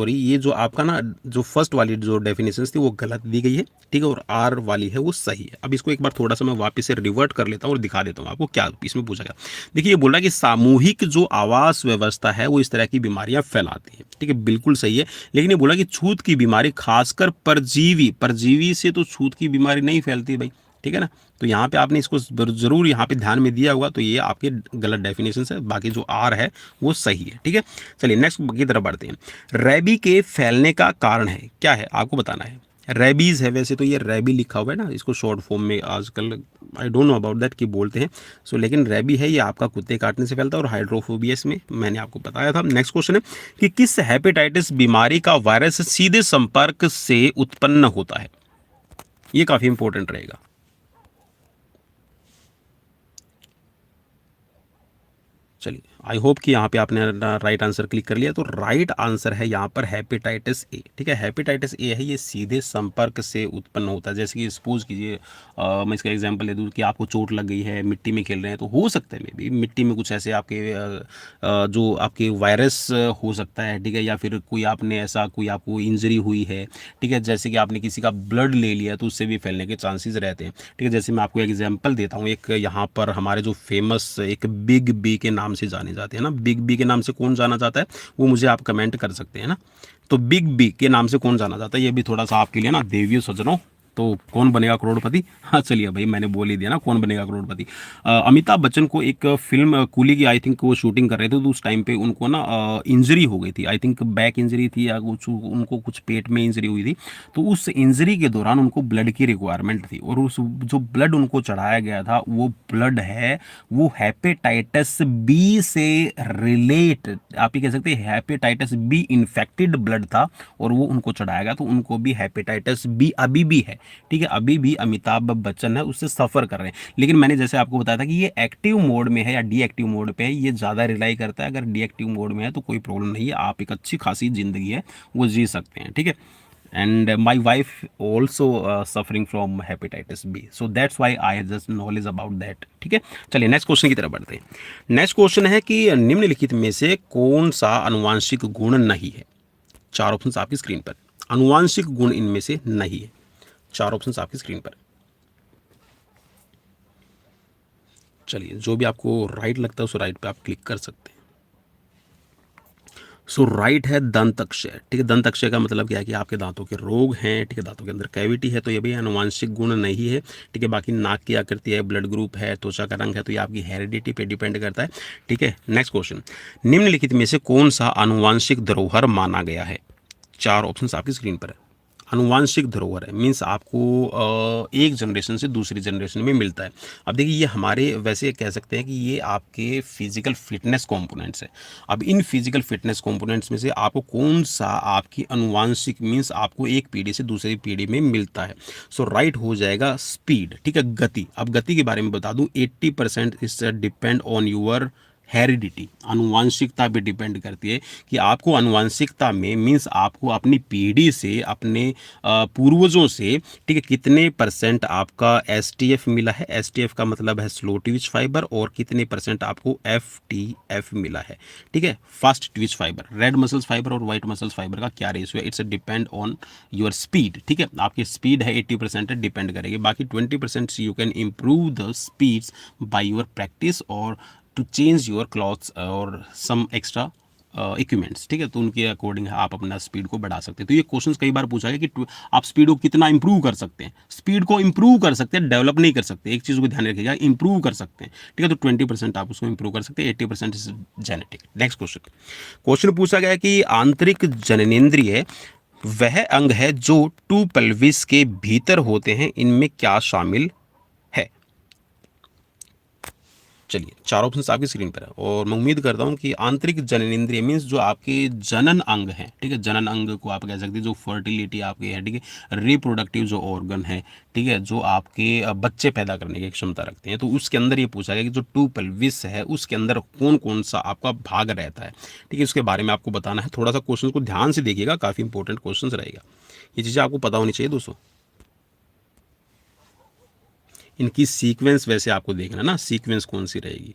ये जो आपका ना जो फर्स्ट वाली जो डेफिनेशन थी वो गलत दी गई है। ठीक है, और R वाली है वो सही है। अब इसको एक बार थोड़ा सा मैं वापस से रिवर्ट कर लेता हूँ और दिखा देता हूँ आपको क्या इसमें पूछा गया। देखिए, ये बोल रहा है कि सामूहिक जो आवास व्यवस्था है वो इस तरह की बीमारियां फैलाती है। ठीक है, बिल्कुल सही है, लेकिन ये बोला कि छूत की बीमारी खासकर परजीवी से तो छूत की बीमारी नहीं फैलती भाई। ठीक है ना, तो यहाँ पे आपने इसको जरूर यहाँ पे ध्यान में दिया होगा, तो ये आपके गलत डेफिनेशन है, बाकी जो R है वो सही है। ठीक है, चलिए नेक्स्ट की तरफ बढ़ते हैं। रेबी के फैलने का कारण है क्या है, आपको बताना है। रेबीज है, वैसे तो ये रेबी लिखा हुआ है ना, इसको शॉर्ट फॉर्म में आजकल I don't know about that कि बोलते हैं। सो लेकिन रेबी है, ये आपका कुत्ते काटने से फैलता है, और हाइड्रोफोबियस में मैंने आपको बताया था। नेक्स्ट क्वेश्चन है कि किस हेपेटाइटिस बीमारी का वायरस सीधे संपर्क से उत्पन्न होता है। ये काफ़ी इंपॉर्टेंट रहेगा। चलिए, आई होप कि यहाँ पे आपने राइट आंसर क्लिक कर लिया। तो राइट आंसर है यहाँ पर हेपेटाइटिस ए। ठीक है, हेपेटाइटिस ए है, ये सीधे संपर्क से उत्पन्न होता है। जैसे कि सपोज कीजिए, मैं इसका एग्जांपल दे दूँ कि आपको चोट लग गई है, मिट्टी में खेल रहे हैं, तो हो सकता है मे बी मिट्टी में कुछ ऐसे आपके जो आपके वायरस हो सकता है। ठीक है, या फिर कोई आपने ऐसा कोई आपको इंजरी हुई है, ठीक है, जैसे कि आपने किसी का ब्लड ले लिया तो उससे भी फैलने के चांसेस रहते हैं। ठीक है, जैसे मैं आपको एग्जांपल देता हूँ, एक यहाँ पर हमारे जो फेमस एक बिग बी के नाम से जाने जाते हैं ना, बिग बी के नाम से कौन जाना जाता है वो मुझे आप कमेंट कर सकते हैं ना। तो बिग बी के नाम से कौन जाना जाता है, ये भी थोड़ा सा आपके लिए ना देवियों सज्जनों। तो कौन बनेगा करोड़पति? हाँ चलिए भाई, मैंने बोल ही दिया ना कौन बनेगा करोड़पति। अमिताभ बच्चन को एक फिल्म कूली की आई थिंक वो शूटिंग कर रहे थे, तो उस टाइम पे उनको ना इंजरी हो गई थी, आई थिंक बैक इंजरी थी या कुछ, उनको कुछ पेट में इंजरी हुई थी। तो उस इंजरी के दौरान उनको ब्लड की रिक्वायरमेंट थी, और उस जो ब्लड उनको चढ़ाया गया था वो ब्लड है, वो हेपेटाइटिस बी से रिलेट, आप ये कह सकते हैं हेपेटाइटिस बी इन्फेक्टेड ब्लड था, और वो उनको चढ़ाया गया। तो उनको भी हेपेटाइटिस बी अभी भी है। ठीक है, अभी भी अमिताभ बच्चन है उससे सफ़र कर रहे हैं। लेकिन मैंने जैसे आपको बताया था कि ये एक्टिव मोड में है या डीएक्टिव मोड पे है, ये ज़्यादा रिलाई करता है। अगर डीएक्टिव मोड में है तो कोई प्रॉब्लम नहीं है, आप एक अच्छी खासी ज़िंदगी है वो जी सकते हैं। ठीक है, and my wife also suffering from hepatitis B, so that's why I just knowledge about that। ठीक है, चलिए नेक्स्ट क्वेश्चन की तरफ बढ़ते हैं। नेक्स्ट क्वेश्चन है कि निम्नलिखित में से कौन सा अनुवांशिक गुण नहीं है? चार ऑप्शन आपकी स्क्रीन पर, अनुवांशिक गुण इनमें से नहीं है। चार ऑप्शन आपकी स्क्रीन पर। चलिए, जो भी आपको राइट लगता है उस राइट पे आप क्लिक कर सकते हैं। सो राइट है दंत अक्षय। ठीक है, दंत अक्षय का मतलब क्या है कि आपके दांतों के रोग हैं। ठीक है, दांतों के अंदर कैविटी है, तो ये भी अनुवांशिक गुण नहीं है। ठीक है, बाकी नाक की आकृति है, ब्लड ग्रुप है, त्वचा का रंग है, तो ये आपकी हेरिडिटी पे डिपेंड करता है। ठीक है, नेक्स्ट क्वेश्चन, निम्नलिखित में से कौन सा अनुवांशिक धरोहर माना गया है? चार ऑप्शन आपकी स्क्रीन पर है। अनुवांशिक धरोहर है मीन्स आपको एक जनरेशन से दूसरी जनरेशन में मिलता है। अब देखिए, ये हमारे वैसे कह सकते हैं कि ये आपके फिजिकल फिटनेस कंपोनेंट्स है। अब इन फिजिकल फिटनेस कंपोनेंट्स में से आपको कौन सा आपकी अनुवांशिक मीन्स आपको एक पीढ़ी से दूसरी पीढ़ी में मिलता है? सो राइट हो जाएगा स्पीड। ठीक है, गति। अब गति के बारे में बता दूं, 80% is depend on your heredity, अनुवांशिकता पे डिपेंड करती है कि आपको अनुवांशिकता में मीन्स आपको अपनी पीढ़ी से, अपने पूर्वजों से, ठीक है, कितने परसेंट आपका एसटीएफ मिला है। एसटीएफ का मतलब है स्लो ट्विच फाइबर, और कितने परसेंट आपको एफटीएफ मिला है। ठीक है, fast Twitch fibre, red muscles fibre और व्हाइट मसल्स फाइबर का क्या रेशियो है, it's depend on your speed. ठीक है, आपकी स्पीड है 80% डिपेंड करेगी, बाकी 20% you can improve the speeds by your practice और टू चेंज योर क्लॉथ्स और सम एक्स्ट्रा इक्विपमेंट्स। ठीक है, तो उनके अकॉर्डिंग आप अपना स्पीड को बढ़ा सकते हैं। तो ये क्वेश्चन कई बार पूछा गया कि आप स्पीड को कितना इंप्रूव कर सकते हैं। स्पीड को इंप्रूव कर सकते हैं, डेवलप नहीं कर सकते। एक चीज़ को ध्यान रखिएगा, इंप्रूव कर सकते हैं। ठीक है, तो 20% आप उसको इंप्रूव कर सकते हैं, 80% is genetic. Next question, question पूछा गया कि आंतरिक जननेंद्रिय वह अंग है जो टू पेल्विस के भीतर होते हैं, इनमें क्या शामिल है? चलिए, चार ऑप्शन आपकी स्क्रीन पर है, और मैं उम्मीद करता हूँ कि आंतरिक जननेंद्रिय मीन्स जो आपके जनन अंग है। ठीक है, जनन अंग को आप कह सकते हैं जो फर्टिलिटी आपकी है। ठीक है, रिप्रोडक्टिव जो ऑर्गन है, ठीक है, जो आपके बच्चे पैदा करने की क्षमता रखते हैं, तो उसके अंदर ये पूछा गया कि जो टू पेल्विस है उसके अंदर कौन कौन सा आपका भाग रहता है। ठीक है, उसके बारे में आपको बताना है। थोड़ा सा क्वेश्चन को ध्यान से देखिएगा, काफ़ी इंपॉर्टेंट क्वेश्चन रहेगा। ये चीज़ें आपको पता होनी चाहिए दोस्तों। इनकी सीक्वेंस वैसे आपको देखना ना, सीक्वेंस कौन सी रहेगी।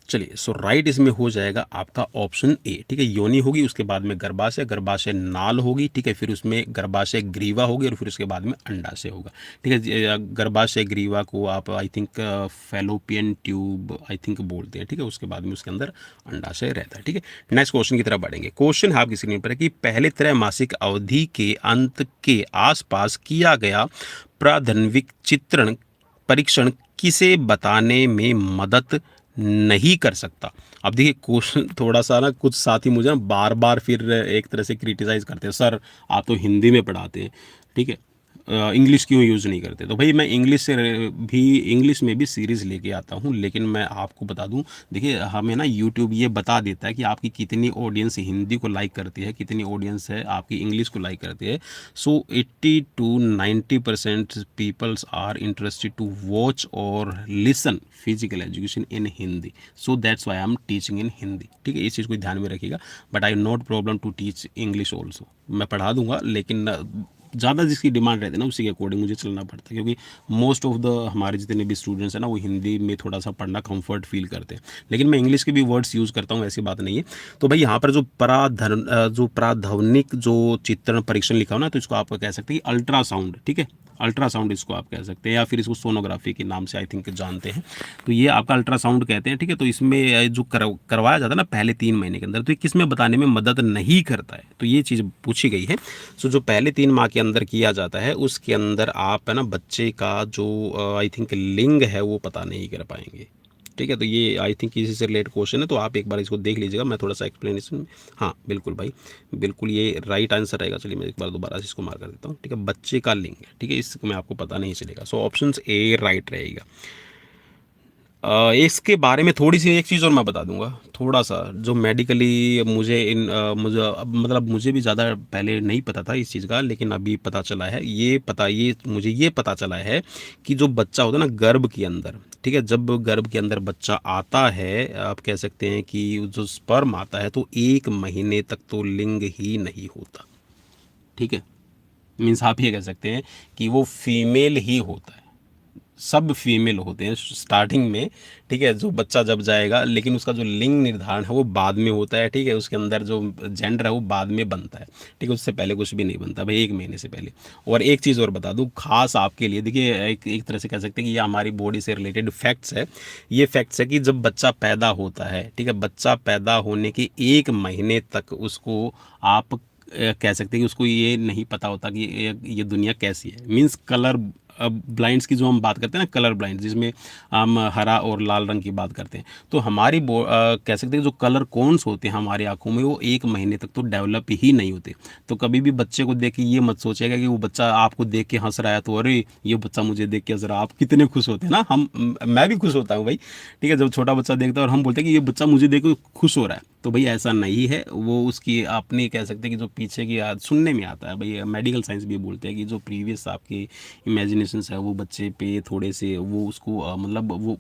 चलिए, सो राइट इसमें हो जाएगा आपका ऑप्शन ए। ठीक है, योनि होगी, उसके बाद में गर्भाशय, गर्भाशय नाल होगी। ठीक है, फिर उसमें गर्भाशय ग्रीवा होगी, और फिर उसके बाद में अंडाशय होगा। ठीक है, गर्भाशय ग्रीवा को आप I think fallopian tube I think बोलते हैं। ठीक है, उसके बाद में उसके अंदर अंडाशय रहता है। ठीक है, नेक्स्ट क्वेश्चन की तरफ बढ़ेंगे। क्वेश्चन है आपकी स्क्रीन पर है कि पहले त्रैमासिक अवधि के अंत के आसपास किया गया प्राथमिक चित्रण परीक्षण किसे बताने में मदद नहीं कर सकता? अब देखिए, क्वेश्चन थोड़ा सा ना, कुछ साथी मुझे ना बार बार फिर एक तरह से क्रिटिसाइज करते हैं, सर आप तो हिंदी में पढ़ाते हैं। ठीक है, इंग्लिश क्यों यूज़ नहीं करते। तो भाई मैं इंग्लिश में भी सीरीज़ लेके आता हूँ, लेकिन मैं आपको बता दूँ, देखिए हमें ना यूट्यूब ये बता देता है कि आपकी कितनी ऑडियंस हिंदी को लाइक करती है, कितनी ऑडियंस है आपकी इंग्लिश को लाइक करती है। So 80 to 90% peoples are interested to watch और listen physical education in Hindi. So that's why I am teaching in Hindi. ठीक है, इस चीज़ को ध्यान में रखिएगा। But I not problem to teach English also, मैं पढ़ा दूंगा, लेकिन ज़्यादा जिसकी डिमांड रहती है ना, उसी के अकॉर्डिंग मुझे चलना पड़ता है, क्योंकि मोस्ट ऑफ द हमारे जितने भी स्टूडेंट्स हैं ना, वो हिंदी में थोड़ा सा पढ़ना कंफर्ट फील करते हैं। लेकिन मैं इंग्लिश के भी वर्ड्स यूज़ करता हूँ, ऐसी बात नहीं है। तो भाई यहाँ पर जो प्राध्वनिक जो चित्रण परीक्षण लिखा हो ना, तो इसको आप कह सकते हैं अल्ट्रासाउंड। ठीक है, अल्ट्रासाउंड इसको आप कह सकते हैं, या फिर इसको सोनोग्राफी के नाम से आई थिंक जानते हैं। तो ये आपका अल्ट्रासाउंड कहते हैं। ठीक है, तो इसमें जो करवाया जाता है ना पहले 3 महीने के अंदर, तो ये किस में बताने में मदद नहीं करता है, तो ये चीज़ पूछी गई है। सो जो पहले 3 माह के अंदर किया जाता है, उसके अंदर आप है ना बच्चे का जो आई थिंक लिंग है वो पता नहीं कर पाएंगे। ठीक है, तो ये आई थिंक इसी से रिलेटेड क्वेश्चन है, तो आप एक बार इसको देख लीजिएगा, मैं थोड़ा सा एक्सप्लेनेशन। हाँ बिल्कुल भाई, बिल्कुल ये राइट आंसर रहेगा। चलिए मैं एक बार दोबारा से इसको मार्क कर देता हूँ। ठीक है, बच्चे का लिंग है। ठीक है, इसमें आपको पता नहीं चलेगा। सो ऑप्शन ए राइट रहेगा। इसके बारे में थोड़ी सी एक चीज़ और मैं बता दूंगा, थोड़ा सा जो मेडिकली मुझे मतलब मुझे भी ज़्यादा पहले नहीं पता था इस चीज़ का, लेकिन अभी पता चला है। मुझे ये पता चला है कि जो बच्चा होता है ना गर्भ के अंदर, ठीक है, जब गर्भ के अंदर बच्चा आता है, आप कह सकते हैं कि जो स्पर्म आता है, तो 1 महीने तक तो लिंग ही नहीं होता। ठीक है, मीन्स आप ये कह सकते हैं कि वो फीमेल ही होता है, सब फीमेल होते हैं स्टार्टिंग में। ठीक है, जो बच्चा जब जाएगा, लेकिन उसका जो लिंग निर्धारण है वो बाद में होता है। ठीक है, उसके अंदर जो जेंडर है वो बाद में बनता है। ठीक है, उससे पहले कुछ भी नहीं बनता भाई, 1 महीने से पहले। और एक चीज़ और बता दूं खास आपके लिए, देखिए एक तरह से कह सकते हैं कि ये हमारी बॉडी से रिलेटेड फैक्ट्स है। ये फैक्ट्स है कि जब बच्चा पैदा होता है, ठीक है, बच्चा पैदा होने के 1 महीने तक उसको आप कह सकते हैं कि उसको ये नहीं पता होता कि ये दुनिया कैसी है। मीन्स कलर ब्लाइंड्स की जो हम बात करते हैं ना, कलर ब्लाइंड, जिसमें हम हरा और लाल रंग की बात करते हैं, तो हमारी कह सकते हैं जो कलर कॉन्स होते हैं हमारी आंखों में, वो 1 महीने तक तो डेवलप ही नहीं होते। तो कभी भी बच्चे को देख के ये मत सोचेगा कि वो बच्चा आपको देख के हंस रहा है, तो अरे ये बच्चा मुझे देख के हंस रहा है। आप कितने खुश होते हैं ना, मैं भी खुश होता हूँ भाई। ठीक है, जब छोटा बच्चा देखता है और हम बोलते हैं कि ये बच्चा मुझे देख के खुश हो रहा है, तो भाई ऐसा नहीं है। वो उसकी अपनी कह सकते हैं कि जो पीछे की सुनने में आता है भाई, मेडिकल साइंस भी बोलते हैं कि जो प्रीवियस आपकी इमेजिनेशन है वो बच्चे पे थोड़े से वो उसको मतलब वो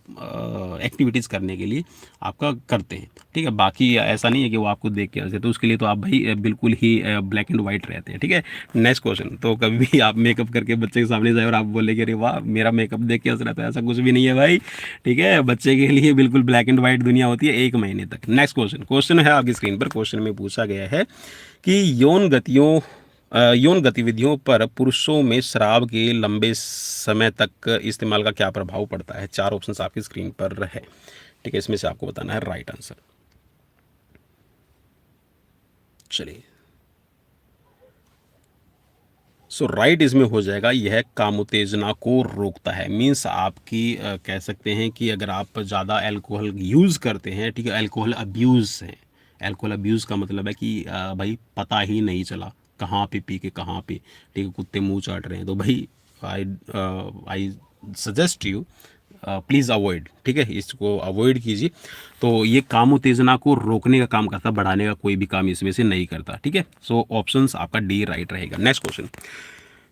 एक्टिविटीज़ करने के लिए आपका करते हैं। ठीक है, बाकी ऐसा नहीं है कि वो आपको देख के हंसे, तो उसके लिए तो आप भाई बिल्कुल ही ब्लैक एंड वाइट रहते हैं। ठीक है, नेक्स्ट क्वेश्चन। तो कभी भी आप मेकअप करके बच्चे के सामने जाए और आप बोले कि अरे वाह मेरा मेकअप देख के हंस रहा था, ऐसा कुछ भी नहीं है भाई। ठीक है, बच्चे के लिए बिल्कुल ब्लैक एंड वाइट दुनिया होती है 1 महीने तक। नेक्स्ट क्वेश्चन है आपकी स्क्रीन पर। क्वेश्चन में पूछा गया है कि यौन गतिविधियों पर पुरुषों में शराब के लंबे समय तक इस्तेमाल का क्या प्रभाव पड़ता है। 4 ऑप्शंस आपकी स्क्रीन पर है। ठीक है, इसमें से आपको बताना है राइट आंसर। चलिए, सो राइट इसमें हो जाएगा, यह काम उत्तेजना को रोकता है। मीन्स आपकी कह सकते हैं कि अगर आप ज़्यादा अल्कोहल यूज़ करते हैं, ठीक है, अल्कोहल अब्यूज़ है। अल्कोहल अब्यूज़ का मतलब है कि भाई पता ही नहीं चला कहाँ पे पी के कहाँ पे, ठीक है, कुत्ते मुंह चाट रहे हैं, तो भाई I suggest you please avoid. ठीक है, इसको अवॉइड कीजिए। तो ये काम उत्तेजना को रोकने का काम करता, बढ़ाने का कोई भी काम इसमें से नहीं करता। ठीक है, सो ऑप्शंस आपका डी राइट रहेगा। Next question.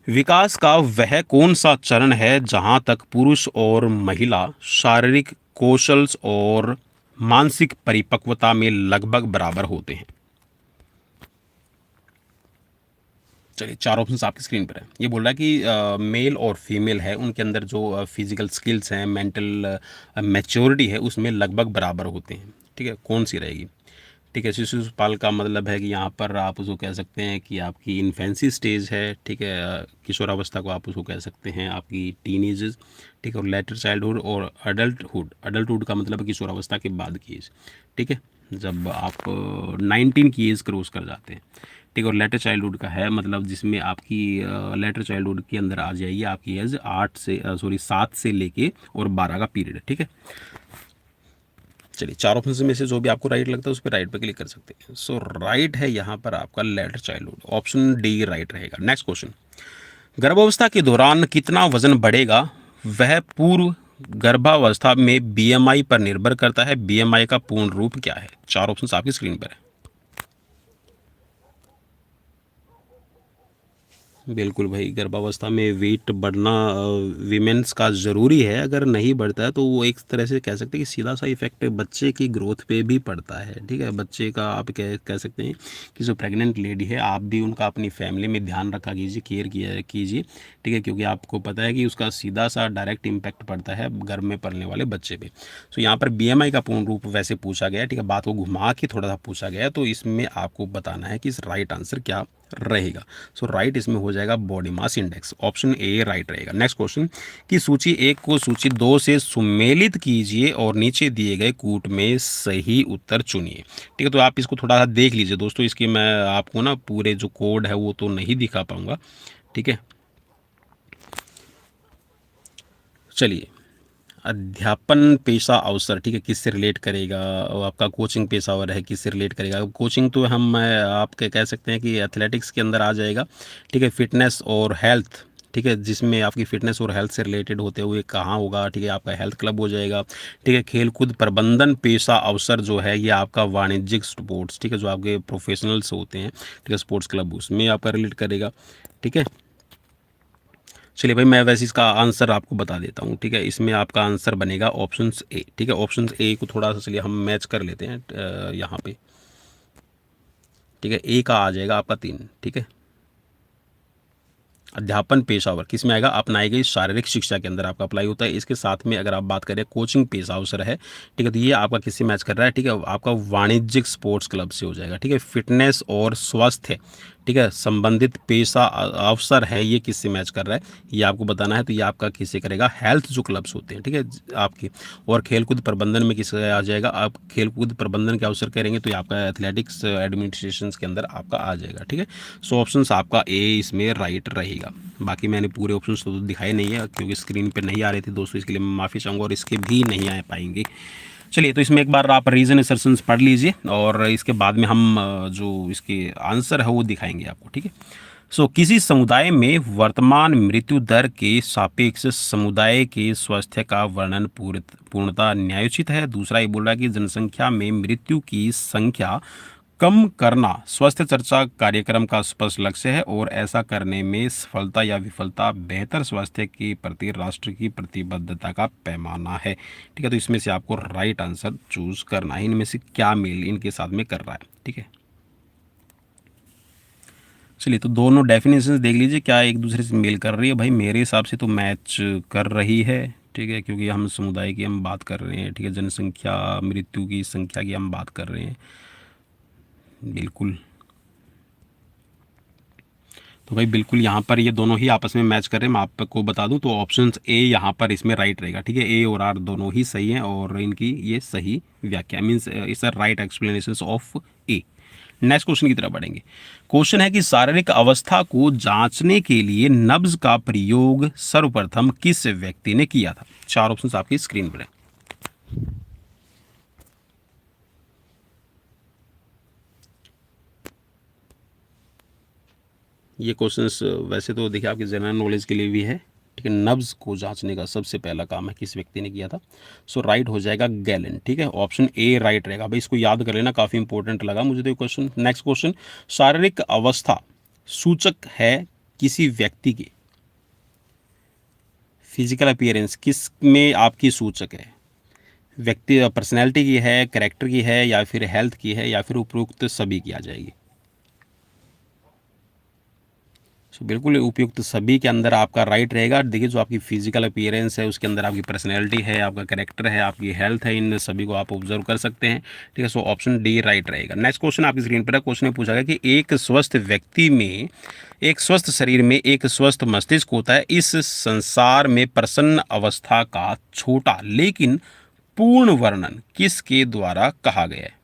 विकास का वह कौन सा चरण है जहां तक पुरुष और महिला शारीरिक कौशल और मानसिक परिपक्वता में लगभग बराबर होते हैं। चलिए, 4 ऑप्शंस आपकी स्क्रीन पर है। ये बोल रहा है कि मेल और फीमेल है, उनके अंदर जो फिजिकल स्किल्स हैं, मेंटल मैच्योरिटी है, उसमें लगभग बराबर होते हैं। ठीक है, कौन सी रहेगी। ठीक है, शिशुपाल का मतलब है कि यहाँ पर आप उसको कह सकते हैं कि आपकी इन्फेंसी स्टेज है। ठीक है, किशोरावस्था को आप उसको कह सकते हैं आपकी टीनेजेस। ठीक है, और लेटर चाइल्डहुड और अडल्टहुड का मतलब है किशोरावस्था के बाद की एज। ठीक है, जब आप 19 की एज क्रॉस कर जाते हैं। ठीक है, और लेटर चाइल्डहुड का है मतलब जिसमें आपकी लेटर चाइल्डहुड के अंदर आ जाएगी आपकी एज 7 से लेके और 12 का पीरियड। ठीक है, चलिए, 4 ऑप्शन में से जो भी आपको राइट लगता है उस पर राइट पे क्लिक कर सकते हैं। सो राइट है यहाँ पर आपका later childhood, option D right रहेगा। Next question. गर्भावस्था के दौरान कितना वजन बढ़ेगा, वह पूर्व गर्भावस्था में बीएमआई पर निर्भर करता है। बीएमआई का पूर्ण रूप क्या है? चार ऑप्शन आपकी स्क्रीन पर है। बिल्कुल भाई, गर्भावस्था में वेट बढ़ना वीमेंस का ज़रूरी है। अगर नहीं बढ़ता है तो वो एक तरह से कह सकते हैं कि सीधा सा इफेक्ट बच्चे की ग्रोथ पे भी पड़ता है। ठीक है, बच्चे का आप कह सकते हैं कि जो प्रेग्नेंट लेडी है, आप भी उनका अपनी फैमिली में ध्यान रखा कीजिए, केयर किया कीजिए। ठीक है, क्योंकि आपको पता है कि उसका सीधा सा डायरेक्ट इम्पैक्ट पड़ता है गर्भ में पलने वाले बच्चे पे। तो यहाँ पर बीएमआई का पूर्ण रूप वैसे पूछा गया, ठीक है, बात को घुमा के थोड़ा सा पूछा गया, तो इसमें आपको बताना है कि इस राइट आंसर क्या रहेगा। सो राइट इसमें हो जाएगा body mass index, option A right रहेगा। नेक्स्ट क्वेश्चन कि सूची 1 को सूची 2 से सुमेलित कीजिए और नीचे दिए गए कूट में सही उत्तर चुनिए। ठीक है, तो आप इसको थोड़ा सा देख लीजिए दोस्तों। इसके मैं आपको ना पूरे जो कोड है वो तो नहीं दिखा पाऊंगा। ठीक है, चलिए। अध्यापन पेशा अवसर, ठीक है, किससे रिलेट करेगा? और आपका कोचिंग पेशा अवर है, किससे रिलेट करेगा? कोचिंग तो हम आप कह सकते हैं कि एथलेटिक्स के अंदर आ जाएगा। ठीक है, फिटनेस और हेल्थ, ठीक है, जिसमें आपकी फिटनेस और हेल्थ से रिलेटेड होते हुए कहाँ होगा? ठीक है, आपका हेल्थ क्लब हो जाएगा। ठीक है, खेलकूद प्रबंधन पेशा अवसर जो है ये आपका वाणिज्यिक स्पोर्ट्स, ठीक है, जो आपके प्रोफेशनल्स होते हैं, ठीक है, स्पोर्ट्स क्लब, उसमें आपका रिलेट करेगा। ठीक है, चलिए भाई, मैं वैसे इसका आंसर आपको बता देता हूँ। ठीक है, इसमें आपका आंसर बनेगा ऑप्शन ए। ठीक है, ऑप्शन ए को थोड़ा सा चलिए हम मैच कर लेते हैं यहाँ पे। ठीक है, ए का आ जाएगा आपका 3। ठीक है, अध्यापन पेशावर किस में आएगा? अपनाई गई शारीरिक शिक्षा के अंदर आपका अप्लाई होता है। इसके साथ में अगर आप बात करें कोचिंग पेशा अवसर है, ठीक है, तो ये आपका किससे मैच कर रहा है? ठीक है, आपका वाणिज्यिक स्पोर्ट्स क्लब से हो जाएगा। ठीक है, फिटनेस और स्वास्थ्य, ठीक है, संबंधित पेशा अवसर है, ये किससे मैच कर रहा है ये आपको बताना है। तो ये आपका किससे करेगा? हेल्थ जो क्लब्स होते हैं, ठीक है, आपके। और खेलकूद प्रबंधन में किससे आ जाएगा? आप खेलकूद प्रबंधन के अवसर करेंगे तो ये आपका एथलेटिक्स एडमिनिस्ट्रेशन के अंदर आपका आ जाएगा। ठीक है, सो ऑप्शन आपका ए इसमें राइट रहेगा। बाकी मैंने पूरे ऑप्शन तो दिखाए नहीं है क्योंकि स्क्रीन पर नहीं आ रहे थे दोस्तों, इसके लिए मैं माफ़ी चाहूँगा, और इसके भी नहीं आ पाएंगे। चलिए, तो इसमें एक बार आप रीजन असर्शंस पढ़ लीजिए और इसके बाद में हम जो इसके आंसर है वो दिखाएंगे आपको। ठीक है, सो किसी समुदाय में वर्तमान मृत्यु दर के सापेक्ष समुदाय के स्वास्थ्य का वर्णन पूर्णतः न्यायोचित है। दूसरा ये बोल रहा है कि जनसंख्या में मृत्यु की संख्या कम करना स्वास्थ्य चर्चा कार्यक्रम का स्पष्ट लक्ष्य है और ऐसा करने में सफलता या विफलता बेहतर स्वास्थ्य के प्रति राष्ट्र की प्रतिबद्धता का पैमाना है। ठीक है, तो इसमें से आपको राइट आंसर चूज करना है। इनमें से क्या मेल इनके साथ में कर रहा है? ठीक है, चलिए, तो दोनों डेफिनेशंस देख लीजिए क्या एक दूसरे से मेल कर रही है। भाई मेरे हिसाब से तो मैच कर रही है। ठीक है, क्योंकि हम समुदाय की हम बात कर रहे हैं, ठीक है, जनसंख्या मृत्यु की संख्या की हम बात कर रहे हैं। बिल्कुल, तो भाई बिल्कुल यहाँ पर ये दोनों ही आपस में मैच कर रहे हैं। मैं आपको बता दूं तो ऑप्शन ए यहाँ पर इसमें राइट रहेगा। ठीक है, ए और आर दोनों ही सही हैं और इनकी ये सही व्याख्या means it's a right explanation of A. Next question की तरफ बढ़ेंगे। क्वेश्चन है कि शारीरिक अवस्था को जांचने के लिए नब्ज का प्रयोग सर्वप्रथम किस व्यक्ति ने किया था? चार ऑप्शन आपकी स्क्रीन पर है। ये क्वेश्चंस वैसे तो देखिए आपके जनरल नॉलेज के लिए भी है। ठीक है, नब्ज को जांचने का सबसे पहला काम है किस व्यक्ति ने किया था? सो राइट हो जाएगा गैलन। ठीक है, ऑप्शन ए राइट रहेगा। भाई इसको याद कर लेना, काफ़ी इंपॉर्टेंट लगा मुझे तो ये क्वेश्चन। नेक्स्ट क्वेश्चन, शारीरिक अवस्था सूचक है किसी व्यक्ति के फिजिकल अपीयरेंस किस में आपकी सूचक है? व्यक्ति पर्सनैलिटी की है, कैरेक्टर की है, या फिर हेल्थ की है, या फिर उपयुक्त सभी की आ जाएगी? सो बिल्कुल उपयुक्त सभी के अंदर आपका राइट रहेगा। देखिए जो आपकी फिजिकल अपीयरेंस है उसके अंदर आपकी पर्सनैलिटी है, आपका कैरेक्टर है, आपकी हेल्थ है, इन सभी को आप ऑब्जर्व कर सकते हैं। ठीक है, सो ऑप्शन डी राइट रहेगा। नेक्स्ट क्वेश्चन आपकी स्क्रीन पर है। क्वेश्चन में पूछा गया कि एक स्वस्थ व्यक्ति में, एक स्वस्थ शरीर में एक स्वस्थ मस्तिष्क होता है। इस संसार में प्रसन्न अवस्था का छोटा लेकिन पूर्ण वर्णन किसके द्वारा कहा गया है?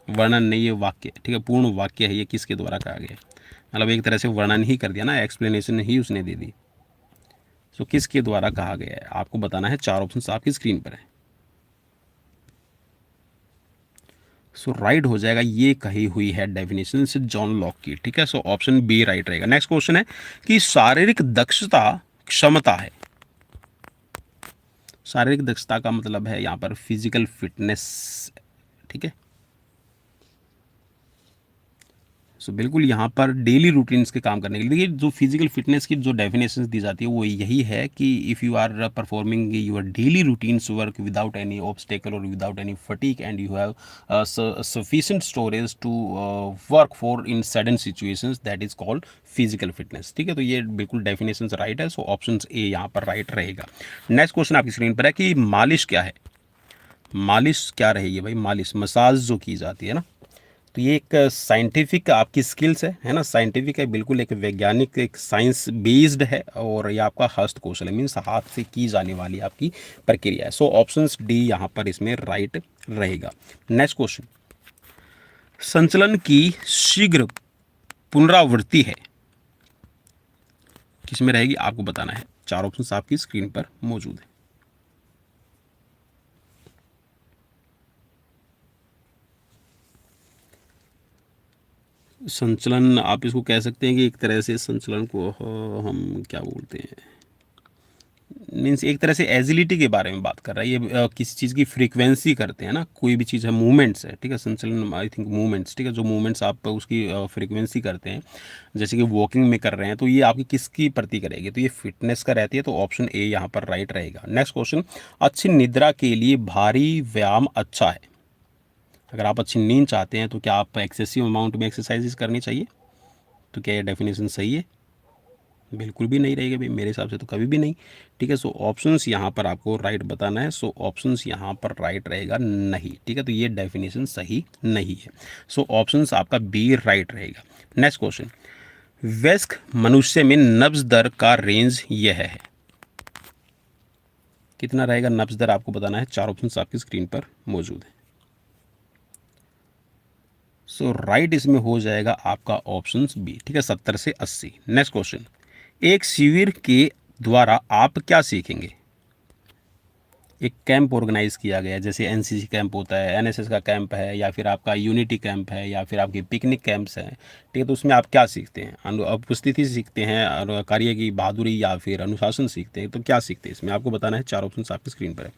वर्णन नहीं, ये वाक्य, ठीक है, पूर्ण वाक्य है, ये किसके द्वारा कहा गया है? मतलब एक तरह से वर्णन ही कर दिया ना, एक्सप्लेनेशन ही उसने दे दी। सो किसके द्वारा कहा गया है आपको बताना है। चार ऑप्शन आपकी स्क्रीन पर है। सो राइट हो जाएगा, ये कही हुई है डेफिनेशन से जॉन लॉक की, ठीक है। सो ऑप्शन बी राइट रहेगा। नेक्स्ट क्वेश्चन है कि शारीरिक दक्षता क्षमता है। शारीरिक दक्षता का मतलब है यहाँ पर फिजिकल फिटनेस, ठीक है। सो बिल्कुल यहाँ पर डेली रूटीन्स के काम करने के लिए देखिए, जो फिजिकल फिटनेस की जो डेफिनेशन दी जाती है वो यही है कि if you are performing your daily routines work without any obstacle और without any fatigue and you have sufficient storage to work for in sudden situations, that is called physical fitness, ठीक है। तो ये बिल्कुल डेफिनेशन राइट है। So option A यहाँ पर right रहेगा। नेक्स्ट क्वेश्चन आपकी स्क्रीन पर है कि मालिश क्या है। मालिश क्या रहेगी भाई, मालिश मसाज जो की जाती है ना, तो ये एक साइंटिफिक आपकी स्किल्स है ना, साइंटिफिक है, बिल्कुल एक वैज्ञानिक, एक साइंस बेस्ड है, और ये आपका हस्त कौशल है, मीन्स हाथ से की जाने वाली आपकी प्रक्रिया है। सो ऑप्शंस डी यहाँ पर इसमें राइट रहेगा। नेक्स्ट क्वेश्चन, संचलन की शीघ्र पुनरावृत्ति है, किसमें रहेगी आपको बताना है। चार ऑप्शंस आपकी स्क्रीन पर मौजूद है। संचलन आप इसको कह सकते हैं कि एक तरह से संचलन को हम क्या बोलते हैं, मीन्स एक तरह से एजिलिटी के बारे में बात कर रहा है ये। किसी चीज़ की फ्रीक्वेंसी करते हैं ना, कोई भी चीज़ है, मूवमेंट्स है, ठीक है। संचलन आई थिंक मूवमेंट्स, ठीक है, जो मूवमेंट्स आप उसकी फ्रीक्वेंसी करते हैं, जैसे कि वॉकिंग में कर रहे हैं, तो ये आपकी किसकी प्रति करेगी, तो ये फिटनेस का रहती है। तो ऑप्शन ए यहाँ पर राइट रहेगा। नेक्स्ट क्वेश्चन, अच्छी निद्रा के लिए भारी व्यायाम अच्छा है। अगर आप अच्छी नींद चाहते हैं तो क्या आप एक्सेसिव अमाउंट में एक्सरसाइजेस करनी चाहिए, तो क्या ये डेफिनेशन सही है। बिल्कुल भी नहीं रहेगा भाई, मेरे हिसाब से तो कभी भी नहीं, ठीक है। सो ऑप्शंस यहाँ पर आपको राइट बताना है। सो ऑप्शंस यहाँ पर राइट रहेगा नहीं, ठीक है। तो ये डेफिनेशन सही नहीं है। सो ऑप्शंस आपका बी राइट रहेगा। नेक्स्ट क्वेश्चन, वयस्क मनुष्य में नब्ज दर का रेंज यह है, कितना रहेगा नब्ज दर आपको बताना है। चार ऑप्शंस आपकी स्क्रीन पर मौजूद है। सो राइट इसमें हो जाएगा आपका ऑप्शन बी, ठीक है, 70 से 80। नेक्स्ट क्वेश्चन, एक शिविर के द्वारा आप क्या सीखेंगे। एक कैंप ऑर्गेनाइज किया गया है, जैसे एनसीसी कैंप होता है, एनएसएस का कैंप है, या फिर आपका यूनिटी कैंप है, या फिर आपके पिकनिक कैंप्स हैं, ठीक है। तो उसमें आप क्या सीखते हैं, उपस्थिति सीखते हैं, कार्य की बहादुरी, या फिर अनुशासन सीखते हैं, तो क्या सीखते हैं इसमें आपको बताना है। चार ऑप्शन आपकी स्क्रीन पर है।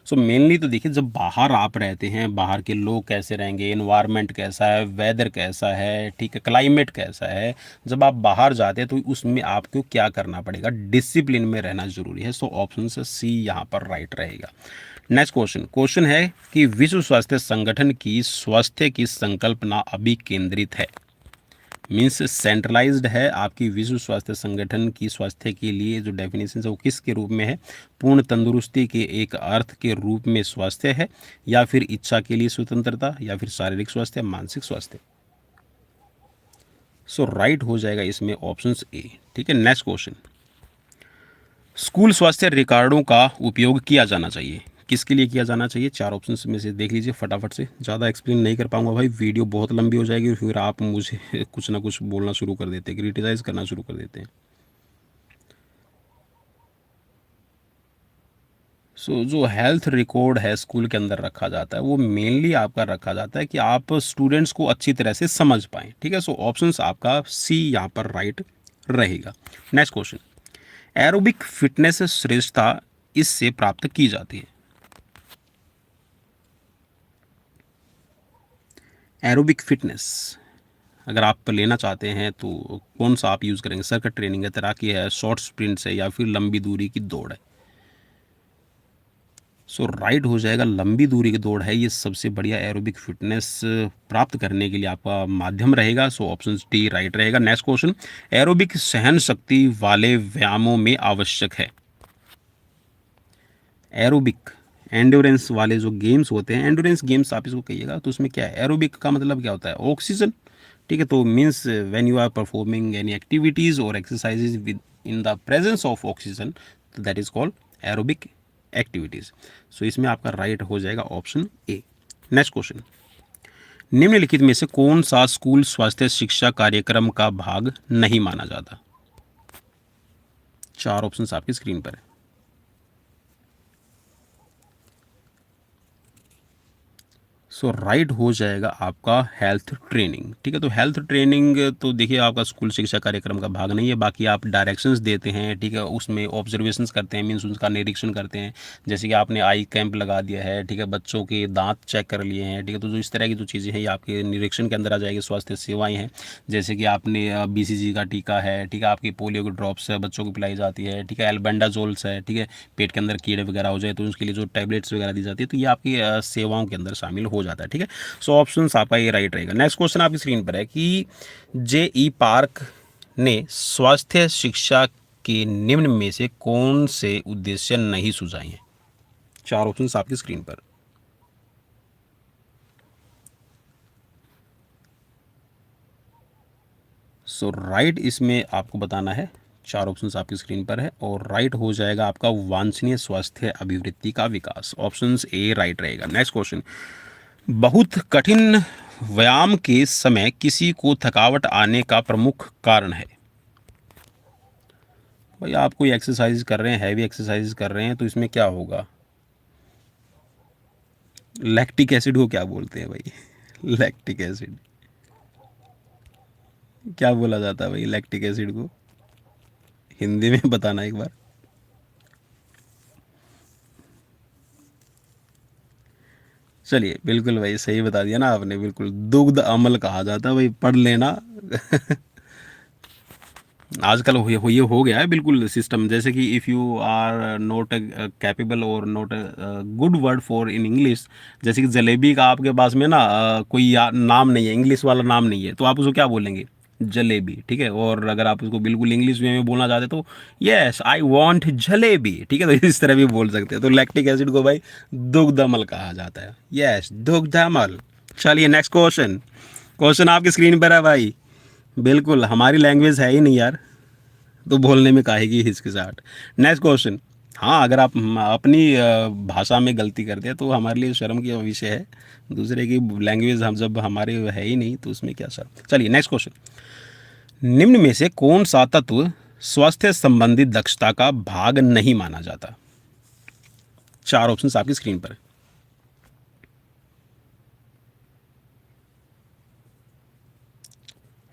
सो मेनली तो देखिए, जब बाहर आप रहते हैं, बाहर के लोग कैसे रहेंगे, इन्वायरमेंट कैसा है, वेदर कैसा है, ठीक है, क्लाइमेट कैसा है, जब आप बाहर जाते हैं तो उसमें आपको क्या करना पड़ेगा, डिसिप्लिन में रहना जरूरी है। सो ऑप्शन सी यहाँ पर राइट रहेगा। नेक्स्ट क्वेश्चन है कि विश्व स्वास्थ्य संगठन की स्वास्थ्य की संकल्पना अभी केंद्रित है, मीन्स सेंट्रलाइज्ड है आपकी। विश्व स्वास्थ्य संगठन की स्वास्थ्य के लिए जो डेफिनेशन है वो किसके रूप में है, पूर्ण तंदुरुस्ती के एक अर्थ के रूप में स्वास्थ्य है, या फिर इच्छा के लिए स्वतंत्रता, या फिर शारीरिक स्वास्थ्य, मानसिक स्वास्थ्य। सो राइट हो जाएगा इसमें ऑप्शन ए, ठीक है। नेक्स्ट क्वेश्चन, स्कूल स्वास्थ्य रिकॉर्डों का उपयोग किया जाना चाहिए, किसके लिए किया जाना चाहिए। चार ऑप्शंस में से देख लीजिए फटाफट से, ज़्यादा एक्सप्लेन नहीं कर पाऊंगा भाई, वीडियो बहुत लंबी हो जाएगी, फिर आप मुझे कुछ ना कुछ बोलना शुरू कर देते हैं, क्रिटिसाइज करना शुरू कर देते हैं। सो जो हेल्थ रिकॉर्ड है स्कूल के अंदर रखा जाता है, वो मेनली आपका रखा जाता है कि आप स्टूडेंट्स को अच्छी तरह से समझ पाएँ, ठीक है। सो ऑप्शंस आपका सी यहाँ पर राइट रहेगा। नेक्स्ट क्वेश्चन, एरोबिक फिटनेस श्रेष्ठता इससे प्राप्त की जाती है। एरोबिक फिटनेस अगर आप लेना चाहते हैं तो कौन सा आप यूज़ करेंगे, सर्किट ट्रेनिंग है, तैराकी है, शॉर्ट स्प्रिंट्स है, या फिर लंबी दूरी की दौड़ है। सो राइट हो जाएगा, लंबी दूरी की दौड़ है, ये सबसे बढ़िया एरोबिक फिटनेस प्राप्त करने के लिए आपका माध्यम रहेगा। सो ऑप्शन डी राइट रहेगा। नेक्स्ट क्वेश्चन, एरोबिक सहन शक्ति वाले व्यायामों में आवश्यक है। एरोबिक एंड्योरेंस वाले जो गेम्स होते हैं, एंड्योरेंस गेम्स आप इसको कहिएगा, तो उसमें क्या है, एरोबिक का मतलब क्या होता है, ऑक्सीजन, ठीक है। तो means when you are performing any activities और exercises with in the presence of oxygen, तो that is called aerobic activities. So इसमें आपका राइट हो जाएगा ऑप्शन ए। नेक्स्ट क्वेश्चन, निम्नलिखित में से कौन सा स्कूल स्वास्थ्य शिक्षा कार्यक्रम का भाग नहीं माना जाता। चार ऑप्शंस आपकी स्क्रीन पर है। सो राइट हो जाएगा आपका हेल्थ ट्रेनिंग। ठीक है, तो हेल्थ ट्रेनिंग तो देखिए आपका स्कूल शिक्षा कार्यक्रम का भाग नहीं है, बाकी आप डायरेक्शंस देते हैं। ठीक है, उसमें ऑब्जर्वेशंस करते हैं, मीन्स उसका निरीक्षण करते हैं। जैसे कि आपने आई कैंप लगा दिया है, ठीक है, बच्चों के दांत चेक कर लिए हैं। ठीक है, तो जो इस तरह की जो चीज़ें हैं ये आपके निरीक्षण के अंदर आ जाएगी। स्वास्थ्य सेवाएँ हैं, जैसे कि आपने BCG का टीका है, ठीक है, आपकी पोलियो की ड्रॉप्स है बच्चों को पिलाई जाती है। ठीक है, एल्बेंडाजोल्स है, ठीक है, पेट के अंदर कीड़े वगैरह हो जाए तो उसके लिए जो टैबलेट्स वगैरह दी जाती है, तो ये आपकी सेवाओं के अंदर शामिल हो जाता है। ठीक है, सो ऑप्शन आपका ये राइट रहेगा। नेक्स्ट क्वेश्चन आपकी स्क्रीन पर है कि JE पार्क ने स्वास्थ्य शिक्षा के निम्न में से कौन से उद्देश्य नहीं सुझाए हैं? चार ऑप्शन आपकी स्क्रीन पर। सो राइट इसमें आपको बताना है, चार ऑप्शंस आपकी स्क्रीन पर है, और राइट हो जाएगा आपका वांछनीय स्वास्थ्य अभिवृत्ति का विकास। ऑप्शंस ए राइट रहेगा। नेक्स्ट क्वेश्चन, बहुत कठिन व्यायाम के समय किसी को थकावट आने का प्रमुख कारण है? भाई आप कोई एक्सरसाइज कर रहे हैं, हैवी एक्सरसाइज कर रहे हैं, तो इसमें क्या होगा? लैक्टिक एसिड को क्या बोलते हैं भाई? लैक्टिक एसिड क्या बोला जाता है भाई लैक्टिक एसिड को? हिंदी में बताना एक बार। चलिए बिल्कुल भाई सही बता दिया ना आपने, बिल्कुल दुग्ध अम्ल कहा जाता है भाई, पढ़ लेना। आजकल ये हो गया है बिल्कुल सिस्टम, जैसे कि if you are not capable और not good word for in English, जैसे कि जलेबी का आपके पास में ना कोई नाम नहीं है, इंग्लिश वाला नाम नहीं है, तो आप उसको क्या बोलेंगे? जलेबी। ठीक है, और अगर आप उसको बिल्कुल इंग्लिश वे में बोलना चाहते तो यस आई वांट जलेबी। ठीक है, तो इस तरह भी बोल सकते हैं। तो लैक्टिक एसिड को भाई दुग्ध अम्ल कहा जाता है। यस, दुग्ध अम्ल। चलिए नेक्स्ट क्वेश्चन। क्वेश्चन आपकी स्क्रीन पर है भाई। बिल्कुल हमारी लैंग्वेज है ही नहीं यार, तो बोलने में काहे की हिचकिचाहट। Next question. हाँ, अगर आप अपनी भाषा में गलती करते हैं तो हमारे लिए शर्म की विषय है, दूसरे की लैंग्वेज हम जब हमारे है ही नहीं तो उसमें क्या शर्म। चलिए नेक्स्ट क्वेश्चन, निम्न में से कौन सा तत्व स्वास्थ्य संबंधी दक्षता का भाग नहीं माना जाता? चार ऑप्शन आपकी स्क्रीन पर है।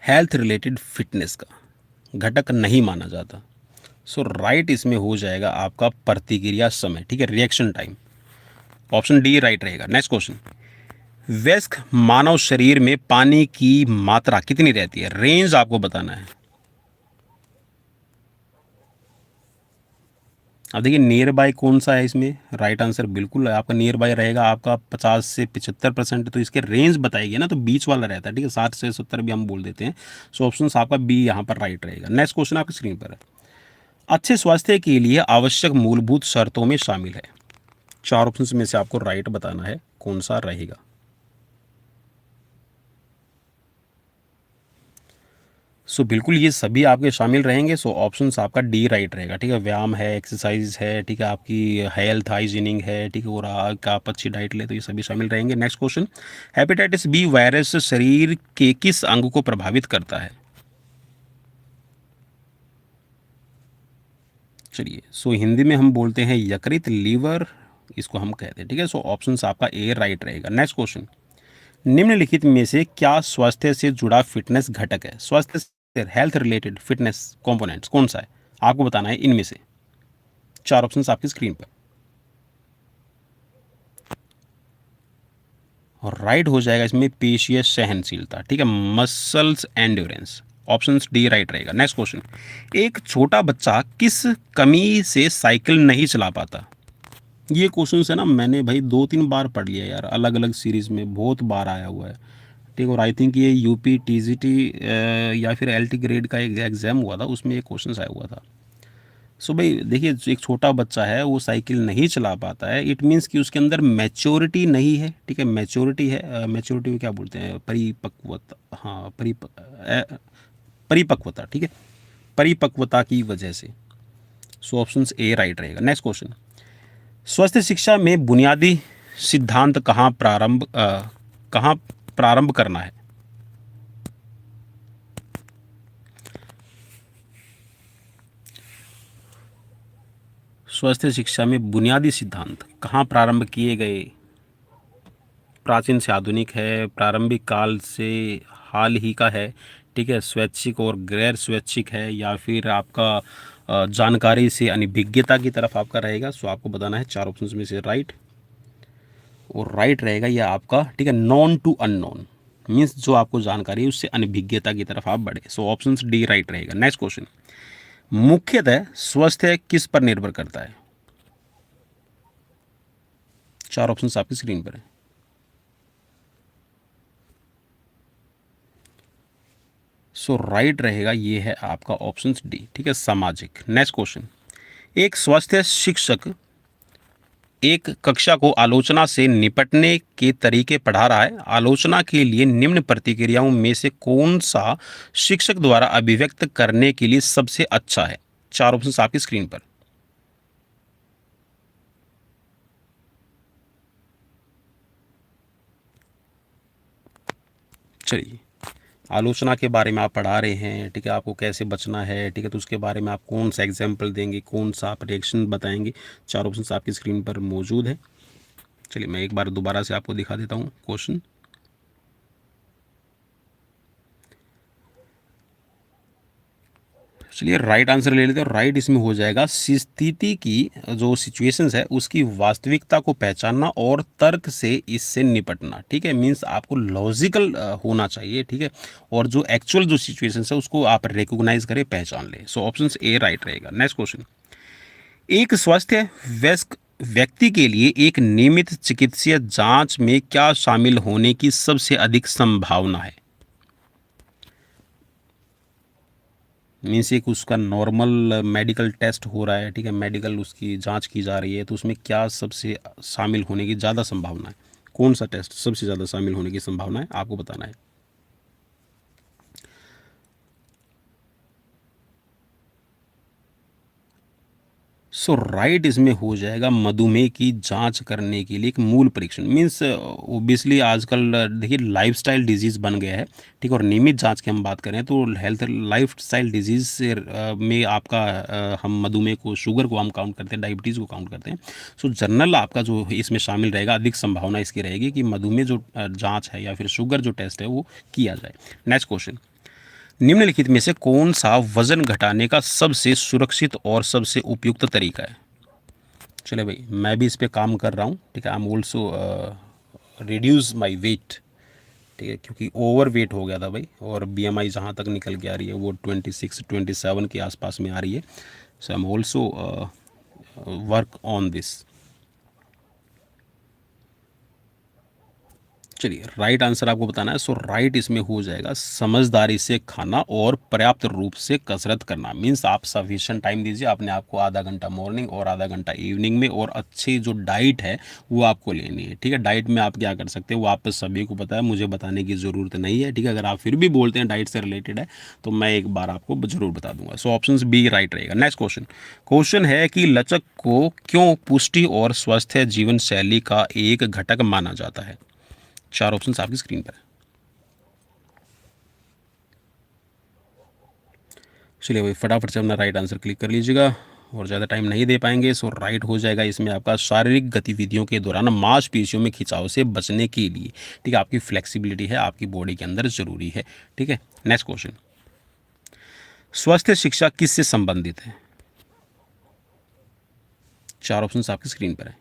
हेल्थ रिलेटेड फिटनेस का घटक नहीं माना जाता। सो राइट इसमें हो जाएगा आपका प्रतिक्रिया समय। ठीक है, reaction time. Option D right रहेगा। नेक्स्ट क्वेश्चन, वयस्क मानव शरीर में पानी की मात्रा कितनी रहती है? रेंज आपको बताना है। अब देखिए नियर बाय कौन सा है इसमें, राइट आंसर बिल्कुल आपका नियर बाय रहेगा आपका 50 से 75%। तो इसके रेंज बताएगी ना, तो बीच वाला रहता है। ठीक है, 60 से 70 भी हम बोल देते हैं। सो ऑप्शन आपका बी यहाँ पर राइट रहेगा। नेक्स्ट क्वेश्चन आपकी स्क्रीन पर है, अच्छे स्वास्थ्य के लिए आवश्यक मूलभूत शर्तों में शामिल है। चार ऑप्शन में से आपको राइट बताना है कौन सा रहेगा। सो बिल्कुल ये सभी आपके शामिल रहेंगे। सो ऑप्शन आपका डी राइट रहेगा। ठीक है, व्यायाम है, एक्सरसाइज है, ठीक है, आपकी हेल्थ हाइजीनिंग है, ठीक है, और आप अच्छी डाइट ले तो ये सभी शामिल रहेंगे। Next question, hepatitis B virus शरीर के किस अंग को प्रभावित करता है? चलिए, सो हिंदी में हम बोलते हैं यकृत, लीवर, इसको हम कहते हैं। ठीक है, सो ऑप्शन आपका ए राइट रहेगा। नेक्स्ट क्वेश्चन, निम्नलिखित में से क्या स्वास्थ्य से जुड़ा फिटनेस घटक है? स्वास्थ्य से हेल्थ रिलेटेड फिटनेस कंपोनेंट्स कौन सा है? आपको बताना है इनमें से। चार ऑप्शंस आपकी स्क्रीन पर, और राइट हो जाएगा इसमें पेशीय सहनशीलता। ठीक है, muscles endurance. Option D right रहेगा। नेक्स्ट क्वेश्चन, एक छोटा बच्चा किस कमी से साइकिल नहीं चला पाता? ये क्वेश्चन है ना, मैंने भाई 2-3 बार पढ़ लिया यार, अलग अलग सीरीज में बहुत बार आया हुआ है। ठीक, और आई थिंक ये यूपी TGT या फिर LT ग्रेड का एक एग्ज़ाम हुआ था, उसमें एक क्वेश्चन आया हुआ था। सो भाई देखिए, एक छोटा बच्चा है वो साइकिल नहीं चला पाता है, इट मीन्स कि उसके अंदर मैच्योरिटी नहीं है। ठीक है, मैच्योरिटी है, मैच्योरिटी को क्या बोलते हैं? परिपक्वता। हाँ, परिपक्वता। ठीक है, परिपक्वता की वजह से। सो ऑप्शन ए राइट रहेगा। नेक्स्ट क्वेश्चन, स्वास्थ्य शिक्षा में बुनियादी सिद्धांत कहाँ प्रारंभ करना है? स्वास्थ्य शिक्षा में बुनियादी सिद्धांत कहाँ प्रारंभ किए गए? प्राचीन से आधुनिक है, प्रारंभिक काल से हाल ही का है, ठीक है, स्वैच्छिक और गैर स्वैच्छिक है, या फिर आपका जानकारी से अनभिज्ञता की तरफ आपका रहेगा। सो आपको बताना है चार ऑप्शंस में से राइट, और राइट रहेगा यह आपका, ठीक है, नॉन टू अननोन, मीन्स जो आपको जानकारी है उससे अनभिज्ञता की तरफ आप बढ़े। सो ऑप्शन डी राइट रहेगा। नेक्स्ट क्वेश्चन, मुख्यतः स्वास्थ्य किस पर निर्भर करता है? चार ऑप्शंस आपकी स्क्रीन पर है। सो राइट रहेगा ये है आपका ऑप्शन डी, ठीक है, सामाजिक। नेक्स्ट क्वेश्चन, एक स्वास्थ्य शिक्षक एक कक्षा को आलोचना से निपटने के तरीके पढ़ा रहा है। आलोचना के लिए निम्न प्रतिक्रियाओं में से कौन सा शिक्षक द्वारा अभिव्यक्त करने के लिए सबसे अच्छा है? चार ऑप्शंस आपकी स्क्रीन पर। चलिए, आलोचना के बारे में आप पढ़ा रहे हैं, ठीक है, आपको कैसे बचना है, ठीक है, तो उसके बारे में आप कौन सा एग्जाम्पल देंगे, कौन सा आप रिएक्शन बताएंगे? चार ऑप्शंस आपकी स्क्रीन पर मौजूद है। चलिए मैं एक बार दोबारा से आपको दिखा देता हूँ क्वेश्चन। चलिए राइट आंसर ले लेते हैं, और राइट इसमें हो जाएगा स्थिति की जो सिचुएशंस है उसकी वास्तविकता को पहचानना और तर्क से इससे निपटना, ठीक है, मींस आपको लॉजिकल होना चाहिए, ठीक है, और जो एक्चुअल जो सिचुएशंस है उसको आप रिकॉग्नाइज करें, पहचान लें। सो ऑप्शन ए राइट रहेगा। नेक्स्ट क्वेश्चन, एक स्वस्थ वयस्क व्यक्ति के लिए एक नियमित चिकित्सीय जांच में क्या शामिल होने की सबसे अधिक संभावना है? मीन्स एक उसका नॉर्मल मेडिकल टेस्ट हो रहा है, ठीक है, मेडिकल उसकी जांच की जा रही है, तो उसमें क्या सबसे शामिल होने की ज़्यादा संभावना है? कौन सा टेस्ट सबसे ज़्यादा शामिल होने की संभावना है, आपको बताना है। सो राइट इसमें हो जाएगा मधुमेह की जांच करने के लिए एक मूल परीक्षण। मीन्स ओबियसली आजकल देखिए लाइफस्टाइल डिजीज़ बन गया है, ठीक है, और नियमित जांच की हम बात करें तो हेल्थ लाइफस्टाइल डिजीज़ से में आपका हम मधुमेह को, शुगर को हम काउंट करते हैं, डायबिटीज़ को काउंट करते हैं। सो जनरल आपका जो इसमें शामिल रहेगा, अधिक संभावना इसकी रहेगी कि मधुमेह जो जाँच है या फिर शुगर जो टेस्ट है वो किया जाए। नेक्स्ट क्वेश्चन, निम्नलिखित में से कौन सा वजन घटाने का सबसे सुरक्षित और सबसे उपयुक्त तरीका है? चले भाई, मैं भी इस पे काम कर रहा हूँ, ठीक है, आई am also reduce my weight, ठीक है, क्योंकि ओवर वेट हो गया था भाई, और BMI जहाँ तक निकल के आ रही है वो 26-27 के आसपास में आ रही है। So I am also work on this. चलिए राइट आंसर आपको बताना है। सो राइट इसमें हो जाएगा समझदारी से खाना और पर्याप्त रूप से कसरत करना। मीन्स आप सफिशिएंट टाइम दीजिए अपने आप को, आधा घंटा मॉर्निंग और आधा घंटा इवनिंग में, और अच्छी जो डाइट है वो आपको लेनी है, ठीक है। डाइट में आप क्या कर सकते हैं वो आप सभी को पता है, मुझे बताने की ज़रूरत नहीं है, ठीक है। अगर आप फिर भी बोलते हैं डाइट से रिलेटेड है तो मैं एक बार आपको ज़रूर बता दूंगा। सो ऑप्शन बी राइट रहेगा। नेक्स्ट क्वेश्चन है कि लचक को क्यों पुष्टि और स्वस्थ जीवन शैली का एक घटक माना जाता है? चार ऑप्शन आपकी स्क्रीन पर है। चलिए भाई फटाफट से अपना राइट आंसर क्लिक कर लीजिएगा, और ज़्यादा टाइम नहीं दे पाएंगे। सो राइट हो जाएगा इसमें आपका शारीरिक गतिविधियों के दौरान मांसपेशियों में खिंचाव से बचने के लिए, ठीक है, आपकी फ्लेक्सिबिलिटी है आपकी बॉडी के अंदर ज़रूरी है, ठीक है। नेक्स्ट क्वेश्चन, स्वास्थ्य शिक्षा किससे संबंधित है? चार ऑप्शन आपकी स्क्रीन पर है।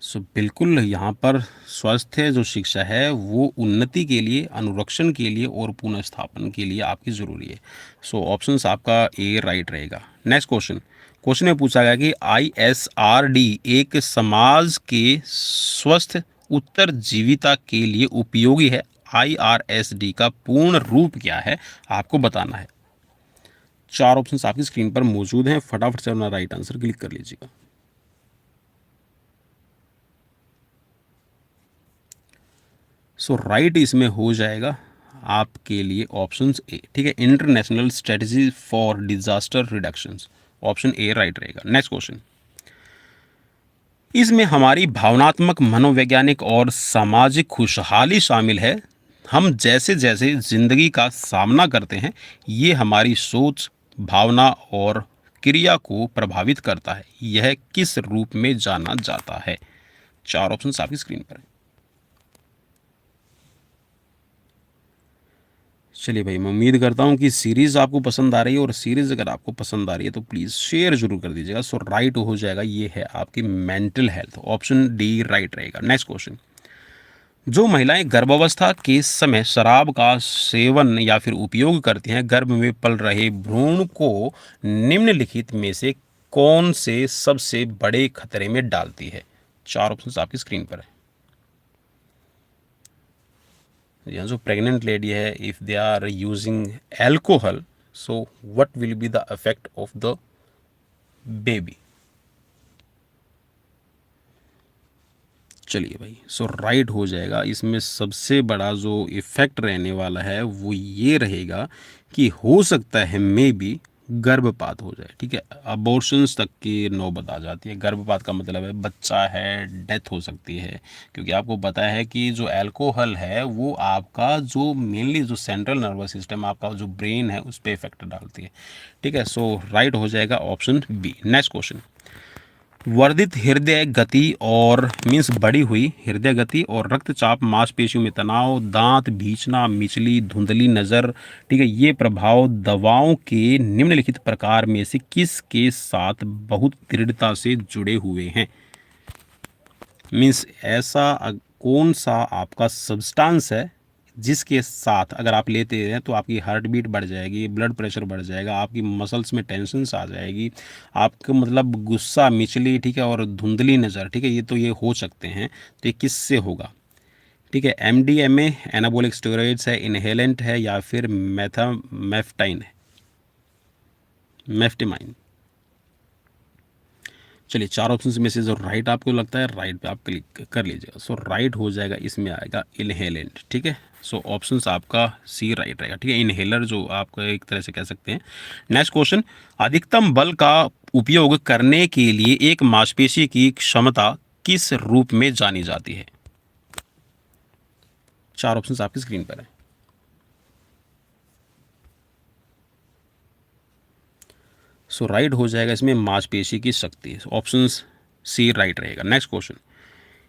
सो बिल्कुल यहाँ पर स्वास्थ्य जो शिक्षा है वो उन्नति के लिए, अनुरक्षण के लिए और पुनर्स्थापन के लिए आपकी ज़रूरी है। सो ऑप्शंस आपका ए राइट रहेगा। नेक्स्ट क्वेश्चन में पूछा गया कि ISRD एक समाज के स्वस्थ उत्तरजीविता के लिए उपयोगी है। IRSD का पूर्ण रूप क्या है, आपको बताना है। चार ऑप्शंस आपकी स्क्रीन पर मौजूद हैं, फटाफट से अपना राइट आंसर क्लिक कर लीजिएगा। सो राइट इसमें हो जाएगा आपके लिए ऑप्शन ए, ठीक है, international strategy for disaster reductions. Option A right रहेगा। नेक्स्ट क्वेश्चन, इसमें हमारी भावनात्मक, मनोवैज्ञानिक और सामाजिक खुशहाली शामिल है। हम जैसे जैसे जिंदगी का सामना करते हैं ये हमारी सोच, भावना और क्रिया को प्रभावित करता है। यह किस रूप में जाना जाता है? चार ऑप्शन आपकी स्क्रीन पर है। चलिए भाई, मैं उम्मीद करता हूँ कि सीरीज़ आपको पसंद आ रही है, और सीरीज़ अगर आपको पसंद आ रही है तो प्लीज़ शेयर जरूर कर दीजिएगा। सो राइट हो जाएगा, ये है आपकी mental health, option D right रहेगा। नेक्स्ट क्वेश्चन, जो महिलाएं गर्भावस्था के समय शराब का सेवन या फिर उपयोग करती हैं, गर्भ में पल रहे भ्रूण को निम्नलिखित में से कौन से सबसे बड़े खतरे में डालती है? चार ऑप्शन आपकी स्क्रीन पर है। यहाँ जो प्रेग्नेंट लेडी है, if they are using alcohol, so what will be the effect of the baby? चलिए भाई, सो राइट हो जाएगा, इसमें सबसे बड़ा जो इफेक्ट रहने वाला है वो ये रहेगा कि हो सकता है मे बी गर्भपात हो जाए। ठीक है, अबॉर्शंस तक की नौबत आ जाती है। गर्भपात का मतलब है बच्चा है, डेथ हो सकती है, क्योंकि आपको पता है कि जो अल्कोहल है वो आपका जो मेनली जो सेंट्रल नर्वस सिस्टम, आपका जो ब्रेन है, उस पर इफेक्ट डालती है। ठीक है, सो राइट हो जाएगा ऑप्शन बी। नेक्स्ट क्वेश्चन, वर्धित हृदय गति और मीन्स बढ़ी हुई हृदय गति और रक्तचाप, मांसपेशियों में तनाव, दांत भींचना, मिचली धुंधली नज़र, ठीक है, ये प्रभाव दवाओं के निम्नलिखित प्रकार में से किस के साथ बहुत दृढ़ता से जुड़े हुए हैं? मीन्स ऐसा कौन सा आपका सब्सटेंस है जिसके साथ अगर आप लेते हैं तो आपकी हार्ट बीट बढ़ जाएगी, ब्लड प्रेशर बढ़ जाएगा, आपकी मसल्स में टेंशन आ जाएगी, आपको मतलब गुस्सा, मिचली, ठीक है, और धुंधली नज़र, ठीक है, ये हो सकते हैं। तो ये किससे होगा? ठीक है, MDMA एनाबॉलिक स्टेरॉइड्स है, इनहेलेंट है, या फिर मेफ्टाइन है, मेफ्टिमाइन। चलिए, चार ऑप्शन में से जो राइट आपको लगता है, राइट पे आप क्लिक कर लीजिएगा। सो राइट हो जाएगा, इसमें आएगा इनहेलेंट। ठीक है, सो ऑप्शंस आपका सी राइट रहेगा। ठीक है, इनहेलर जो आप एक तरह से कह सकते हैं। नेक्स्ट क्वेश्चन, अधिकतम बल का उपयोग करने के लिए एक मांसपेशी की क्षमता किस रूप में जानी जाती है? चार ऑप्शंस आपकी स्क्रीन पर है। सो राइट हो जाएगा इसमें मांसपेशी की शक्ति, ऑप्शन सी राइट रहेगा। नेक्स्ट क्वेश्चन,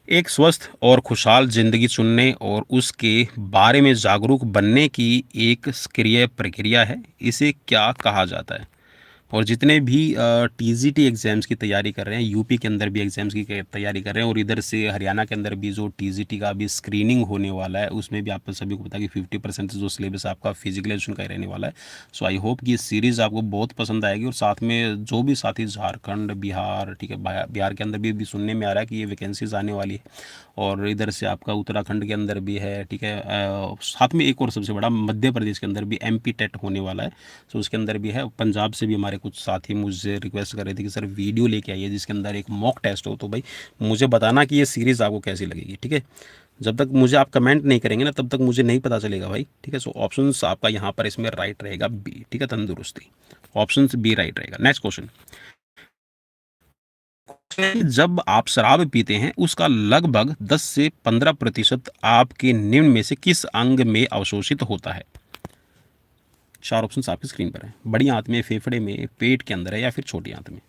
एक स्वस्थ और खुशहाल जिंदगी चुनने और उसके बारे में जागरूक बनने की एक सक्रिय प्रक्रिया है, इसे क्या कहा जाता है? और जितने भी TGT एग्ज़ाम्स की तैयारी कर रहे हैं, यूपी के अंदर भी एग्ज़ाम्स की तैयारी कर रहे हैं, और इधर से हरियाणा के अंदर भी जो TGT का भी स्क्रीनिंग होने वाला है, उसमें भी आप सभी को पता है कि 50% जो सिलेबस आपका फिजिकल एजुकेशन का ही रहने वाला है। सो आई होप कि ये सीरीज़ आपको बहुत पसंद आएगी, और साथ में जो भी साथी झारखंड, बिहार, ठीक है, बिहार के अंदर भी सुनने में आ रहा है कि ये वैकेंसीज आने वाली है, और इधर से आपका उत्तराखंड के अंदर भी है। ठीक है, साथ में एक और सबसे बड़ा मध्य प्रदेश के अंदर भी MP टेट होने वाला है, सो उसके अंदर भी है। पंजाब से भी हमारे कुछ साथी मुझसे रिक्वेस्ट कर रहे थे कि सर वीडियो लेके आइए जिसके अंदर एक मॉक टेस्ट हो। तो भाई मुझे बताना कि ये सीरीज़ आपको कैसी लगेगी। ठीक है, जब तक मुझे आप कमेंट नहीं करेंगे ना, तब तक मुझे नहीं पता चलेगा भाई। ठीक है, सो ऑप्शन आपका यहाँ पर इसमें राइट रहेगा बी। ठीक है, तंदुरुस्ती, ऑप्शन बी राइट रहेगा। नेक्स्ट क्वेश्चन, जब आप शराब पीते हैं उसका लगभग 10 से 15% आपके निम्न में से किस अंग में अवशोषित होता है? चार ऑप्शन आपकी स्क्रीन पर है। बड़ी आंत में, फेफड़े में, पेट के अंदर है, या फिर छोटी आंत में?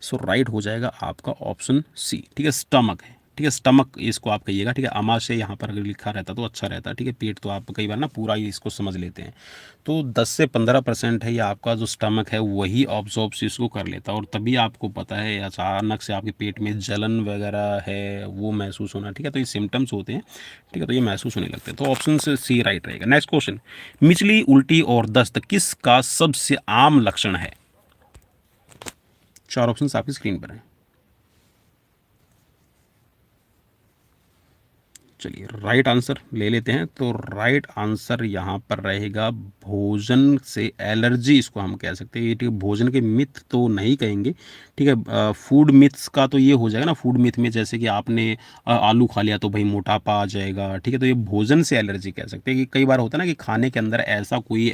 सो राइट हो जाएगा आपका ऑप्शन सी। ठीक है, स्टमक है। ठीक है, स्टमक इसको आप कहिएगा। ठीक है, अमा से यहाँ पर अगर लिखा रहता तो अच्छा रहता। ठीक है, पेट तो आप कई बार ना पूरा ही इसको समझ लेते हैं। तो 10 से 15% है, या आपका जो स्टमक है वही ऑब्जॉर्ब इसको कर लेता है, और तभी आपको पता है अचानक से आपके पेट में जलन वगैरह है वो महसूस होना। ठीक है, तो ये सिम्टम्स होते हैं। ठीक है, तो ये महसूस होने लगते हैं। तो ऑप्शन से सी राइट रहेगा। नेक्स्ट क्वेश्चन, मिचली, उल्टी और दस्त किसका सबसे आम लक्षण है? चार ऑप्शन आपकी स्क्रीन पर है। चलिए, राइट आंसर ले लेते हैं। तो राइट आंसर यहाँ पर रहेगा भोजन से एलर्जी, इसको हम कह सकते हैं। ठीक है, भोजन के मिथ तो नहीं कहेंगे। ठीक है, फूड मिथ्स का तो ये हो जाएगा ना। फूड मिथ में जैसे कि आपने आलू खा लिया तो भाई मोटापा आ जाएगा। ठीक है, तो ये भोजन से एलर्जी कह सकते हैं। कि कई बार होता है ना कि खाने के अंदर ऐसा कोई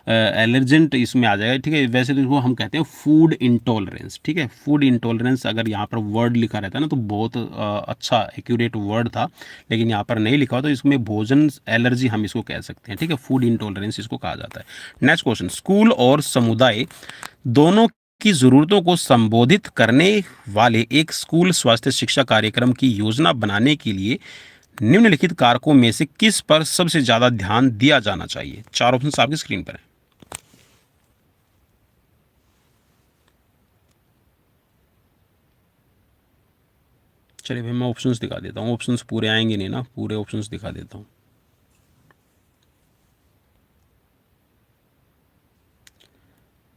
एलर्जेंट इसमें आ जाएगा। ठीक है, वैसे तो इसको हम कहते हैं फूड इंटॉलरेंस। ठीक है, फूड इंटॉलरेंस अगर यहाँ पर वर्ड लिखा रहता है ना तो बहुत अच्छा एक्यूरेट वर्ड था, लेकिन यहाँ पर नहीं लिखा हो, तो इसमें भोजन एलर्जी हम इसको कह सकते हैं। ठीक है, फूड इंटॉलरेंस इसको कहा जाता है। नेक्स्ट क्वेश्चन, स्कूल और समुदाय दोनों की ज़रूरतों को संबोधित करने वाले एक स्कूल स्वास्थ्य शिक्षा कार्यक्रम की योजना बनाने के लिए निम्नलिखित कारकों में से किस पर सबसे ज़्यादा ध्यान दिया जाना चाहिए? 4 ऑप्शंस आपकी स्क्रीन पर हैं। चलिए भाई मैं ऑप्शंस दिखा देता हूँ, ऑप्शंस पूरे आएंगे नहीं ना, पूरे ऑप्शंस दिखा देता हूँ।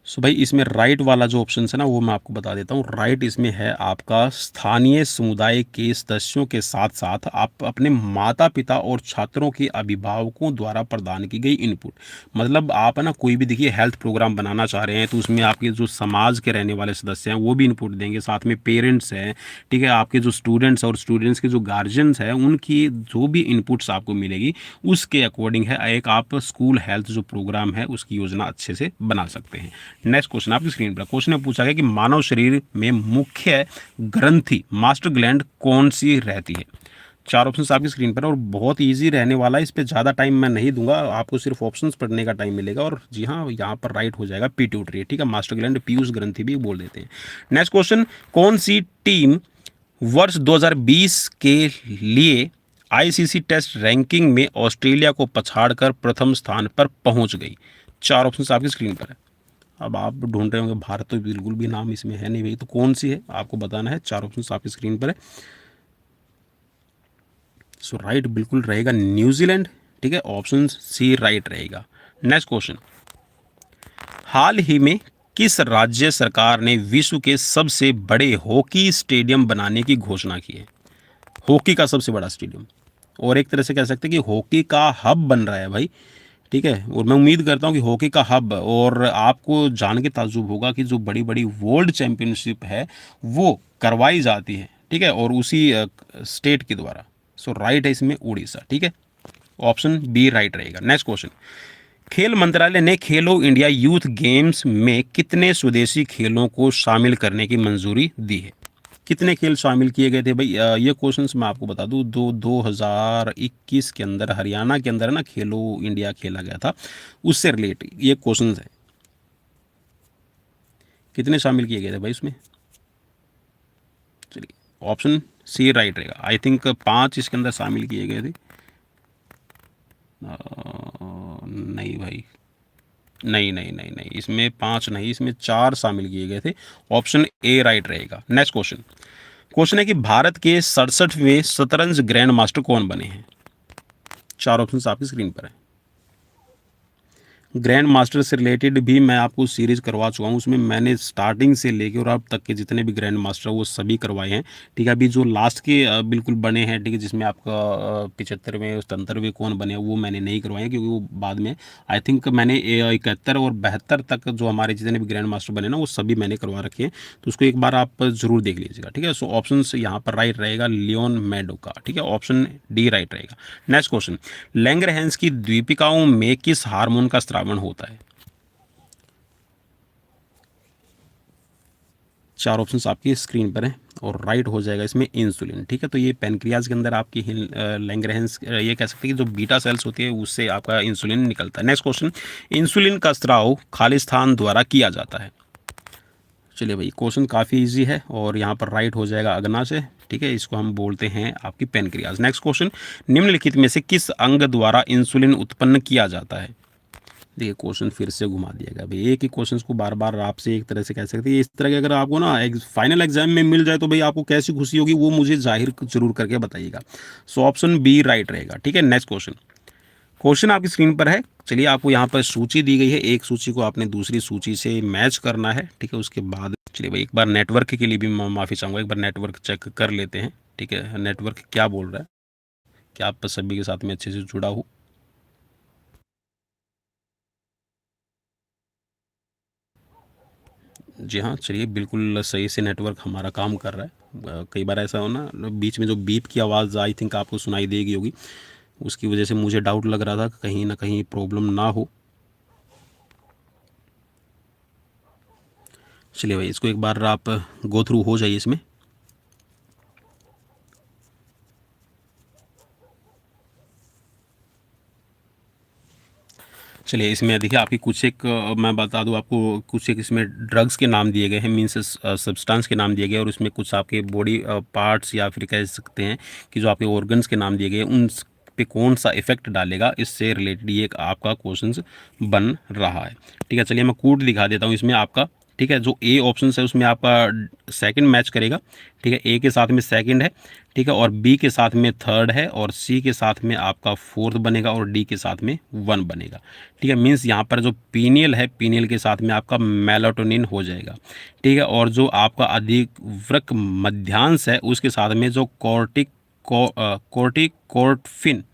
सो भाई इसमें राइट वाला जो ऑप्शन है ना वो मैं आपको बता देता हूँ। राइट इसमें है आपका स्थानीय समुदाय के सदस्यों के साथ साथ आप अपने माता पिता और छात्रों के अभिभावकों द्वारा प्रदान की गई इनपुट। मतलब आप है ना कोई भी देखिए हेल्थ प्रोग्राम बनाना चाह रहे हैं तो उसमें आपके जो समाज के रहने वाले सदस्य हैं वो भी इनपुट देंगे, साथ में पेरेंट्स हैं, ठीक है, आपके जो स्टूडेंट्स और स्टूडेंट्स के जो गार्जियंस हैं उनकी जो भी इनपुट्स आपको मिलेगी उसके अकॉर्डिंग है एक आप स्कूल हेल्थ जो प्रोग्राम है उसकी योजना अच्छे से बना सकते हैं। नेक्स्ट क्वेश्चन आपकी स्क्रीन पर। क्वेश्चन में पूछा गया कि मानव शरीर में मुख्य ग्रंथि मास्टर ग्लैंड कौन सी रहती है? 4 ऑप्शंस आपकी स्क्रीन पर और बहुत इजी रहने वाला है, इस पे ज़्यादा टाइम मैं नहीं दूंगा, आपको सिर्फ ऑप्शंस पढ़ने का टाइम मिलेगा। और जी हाँ यहाँ पर राइट हो जाएगा पिट्यूटरी, ठीक है, मास्टर ग्लैंड पीयूष ग्रंथि भी बोल देते हैं। नेक्स्ट क्वेश्चन, कौन सी टीम वर्ष 2020 के लिए आईसीसी टेस्ट रैंकिंग में ऑस्ट्रेलिया को पछाड़कर प्रथम स्थान पर पहुंच गई? 4 ऑप्शंस आपकी स्क्रीन पर है। अब आप ढूंढ रहे होंगे भारत तो बिल्कुल भी नाम इसमें है नहीं भाई, तो कौन सी है आपको बताना है। 4 ऑप्शन आपकी स्क्रीन पर है। सो राइट बिल्कुल रहेगा न्यूजीलैंड, ठीक है, ऑप्शन सी राइट रहेगा। नेक्स्ट क्वेश्चन, हाल ही में किस राज्य सरकार ने विश्व के सबसे बड़े हॉकी स्टेडियम बनाने की घोषणा की है? हॉकी का सबसे बड़ा स्टेडियम, और एक तरह से कह सकते हैं कि हॉकी का हब बन रहा है भाई, ठीक है। और मैं उम्मीद करता हूँ कि हॉकी का हब, और आपको जान के ताज्जुब होगा कि जो बड़ी बड़ी वर्ल्ड चैंपियनशिप है वो करवाई जाती है, ठीक है, और उसी स्टेट के द्वारा। सो राइट है इसमें उड़ीसा, ठीक है, ऑप्शन बी राइट रहेगा। नेक्स्ट क्वेश्चन, खेल मंत्रालय ने खेलो इंडिया यूथ गेम्स में कितने स्वदेशी खेलों को शामिल करने की मंजूरी दी है? कितने खेल शामिल किए गए थे भाई? ये क्वेश्चंस मैं आपको बता दूं, 2021 के अंदर हरियाणा के अंदर ना खेलो इंडिया खेला गया था, उससे रिलेट ये क्वेश्चंस है। कितने शामिल किए गए थे भाई उसमें? चलिए ऑप्शन सी राइट रहेगा। आई थिंक 5 इसके अंदर शामिल किए गए थे। नहीं भाई, नहीं नहीं नहीं नहीं, इसमें 5 नहीं, इसमें 4 शामिल किए गए थे। ऑप्शन ए राइट रहेगा। नेक्स्ट क्वेश्चन, क्वेश्चन है कि भारत के 67वें शतरंज ग्रैंड मास्टर कौन बने हैं? 4 ऑप्शन आपकी स्क्रीन पर है। ग्रैंड मास्टर से रिलेटेड भी मैं आपको सीरीज़ करवा चुका हूँ, उसमें मैंने स्टार्टिंग से लेके और अब तक के जितने भी ग्रैंड मास्टर वो सभी करवाए हैं, ठीक है। अभी जो लास्ट के बिल्कुल बने हैं, ठीक है, जिसमें आपका 75वें 77वें कौन बने वो मैंने नहीं करवाए हैं, क्योंकि वो बाद में आई थिंक मैंने 71 और 72 तक जो हमारे जितने भी ग्रैंड मास्टर बने ना वो सभी मैंने करवा रखे हैं, तो उसको एक बार आप ज़रूर देख लीजिएगा, ठीक है। सो ऑप्शन यहाँ पर राइट रहेगा लियोन मैडोका, ठीक है, ऑप्शन डी राइट रहेगा। नेक्स्ट क्वेश्चन, लैंगरहैंस की द्वीपिकाओं में किस हार्मोन का स्रावण होता है? 4 ऑप्शंस आपकी स्क्रीन पर हैं और राइट हो जाएगा इसमें इंसुलिन, ठीक है। तो ये पेनक्रियाज के अंदर आपकी लैंगरहैंस ये कह सकते हैं कि जो बीटा सेल्स होती है उससे आपका इंसुलिन निकलता है। नेक्स्ट क्वेश्चन, इंसुलिन का स्राव खालिस्तान द्वारा किया जाता है? चलिए भाई क्वेश्चन काफ़ी इजी है और यहाँ पर राइट हो जाएगा अग्ना से, ठीक है, इसको हम बोलते हैं आपकी पेनक्रियाज। नेक्स्ट क्वेश्चन, निम्नलिखित में से किस अंग द्वारा इंसुलिन उत्पन्न किया जाता है? देखिए क्वेश्चन फिर से घुमा दिया गया भाई, एक ही क्वेश्चन को बार बार आपसे एक तरह से कह सकते हैं। इस तरह के अगर आपको ना फाइनल एग्जाम में मिल जाए तो भाई आपको कैसी खुशी होगी वो मुझे जाहिर जरूर करके बताइएगा। सो ऑप्शन बी राइट रहेगा, ठीक है। नेक्स्ट क्वेश्चन, क्वेश्चन आपकी स्क्रीन पर है। चलिए आपको यहाँ पर सूची दी गई है, एक सूची को आपने दूसरी सूची से मैच करना है, ठीक है। उसके बाद चलिए भाई एक बार नेटवर्क के लिए भी मैं माफ़ी चाहूँगा, एक बार नेटवर्क चेक कर लेते हैं, ठीक है, नेटवर्क क्या बोल रहा है, क्या आप सभी के साथ में अच्छे से जुड़ा हो। जी हाँ, चलिए बिल्कुल सही से नेटवर्क हमारा काम कर रहा है। कई बार ऐसा हो ना बीच में जो बीप की आवाज़ आई थिंक आपको सुनाई देगी होगी, उसकी वजह से मुझे डाउट लग रहा था कि कहीं ना कहीं प्रॉब्लम ना हो। चलिए भाई इसको एक बार आप गो थ्रू हो जाइए इसमें। चलिए इसमें देखिए आपकी कुछ एक मैं बता दूं आपको, कुछ एक इसमें ड्रग्स के नाम दिए गए हैं, मीन्स सब्सटेंस के नाम दिए गए हैं, और इसमें कुछ आपके बॉडी पार्ट्स या फिर कह सकते हैं कि जो आपके ऑर्गन्स के नाम दिए गए हैं उन पे कौन सा इफेक्ट डालेगा, इससे रिलेटेड ये एक आपका क्वेश्चन बन रहा है। ठीक है, चलिए मैं कोड दिखा देता हूँ इसमें आपका। ठीक है, जो ए ऑप्शन है उसमें आपका सेकंड मैच करेगा। ठीक है, ए के साथ में सेकंड है। ठीक है, और बी के साथ में थर्ड है, और सी के साथ में आपका फोर्थ बनेगा, और डी के साथ में वन बनेगा। ठीक है, मीन्स यहाँ पर जो पीनियल है, पीनियल के साथ में आपका मेलाटोनिन हो जाएगा। ठीक है, और जो आपका अधिक वृक्क मध्यांश है उसके साथ में जो कोर्टिकोर्टिफिन,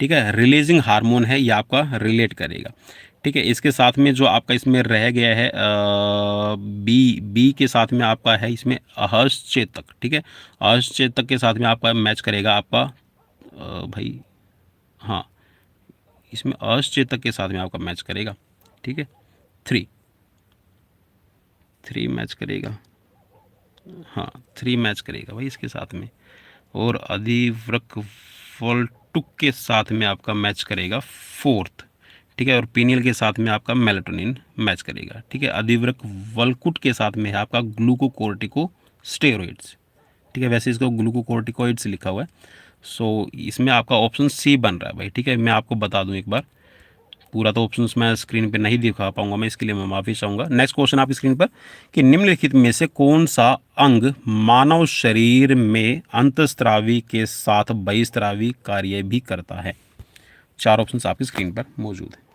ठीक है, रिलीजिंग हार्मोन है, ये आपका रिलेट करेगा। ठीक है, इसके साथ में जो आपका इसमें रह गया है बी के साथ में आपका है इसमें अहर्षचेतक। ठीक है, अहर्षचेतक के साथ में आपका मैच करेगा आपका भाई, हाँ, इसमें अहर्षचेतक के साथ में आपका मैच करेगा। ठीक है, थ्री मैच करेगा, हाँ 3 मैच करेगा भाई इसके साथ में, और अधिवृक्क वोल्टुक के साथ में आपका मैच करेगा फोर्थ। ठीक है, और पीनियल के साथ में आपका मेलाटोनिन मैच करेगा। ठीक है, अधिवृक्क वल्कुट के साथ में है आपका ग्लूकोकोर्टिको स्टेरॉइड्स। ठीक है, वैसे इसको ग्लूकोकोर्टिकोइड्स लिखा हुआ है। सो इसमें आपका ऑप्शन सी बन रहा है भाई। ठीक है, मैं आपको बता दूं एक बार, पूरा तो ऑप्शंस मैं स्क्रीन पे नहीं दिखा पाऊंगा, मैं इसके लिए मैं माफ़ी चाहूँगा। नेक्स्ट क्वेश्चन आपकी स्क्रीन पर कि निम्नलिखित में से कौन सा अंग मानव शरीर में अंतःस्रावी के साथ बहिस्रावी कार्य भी करता है? 4 ऑप्शंस आपकी स्क्रीन पर मौजूद है।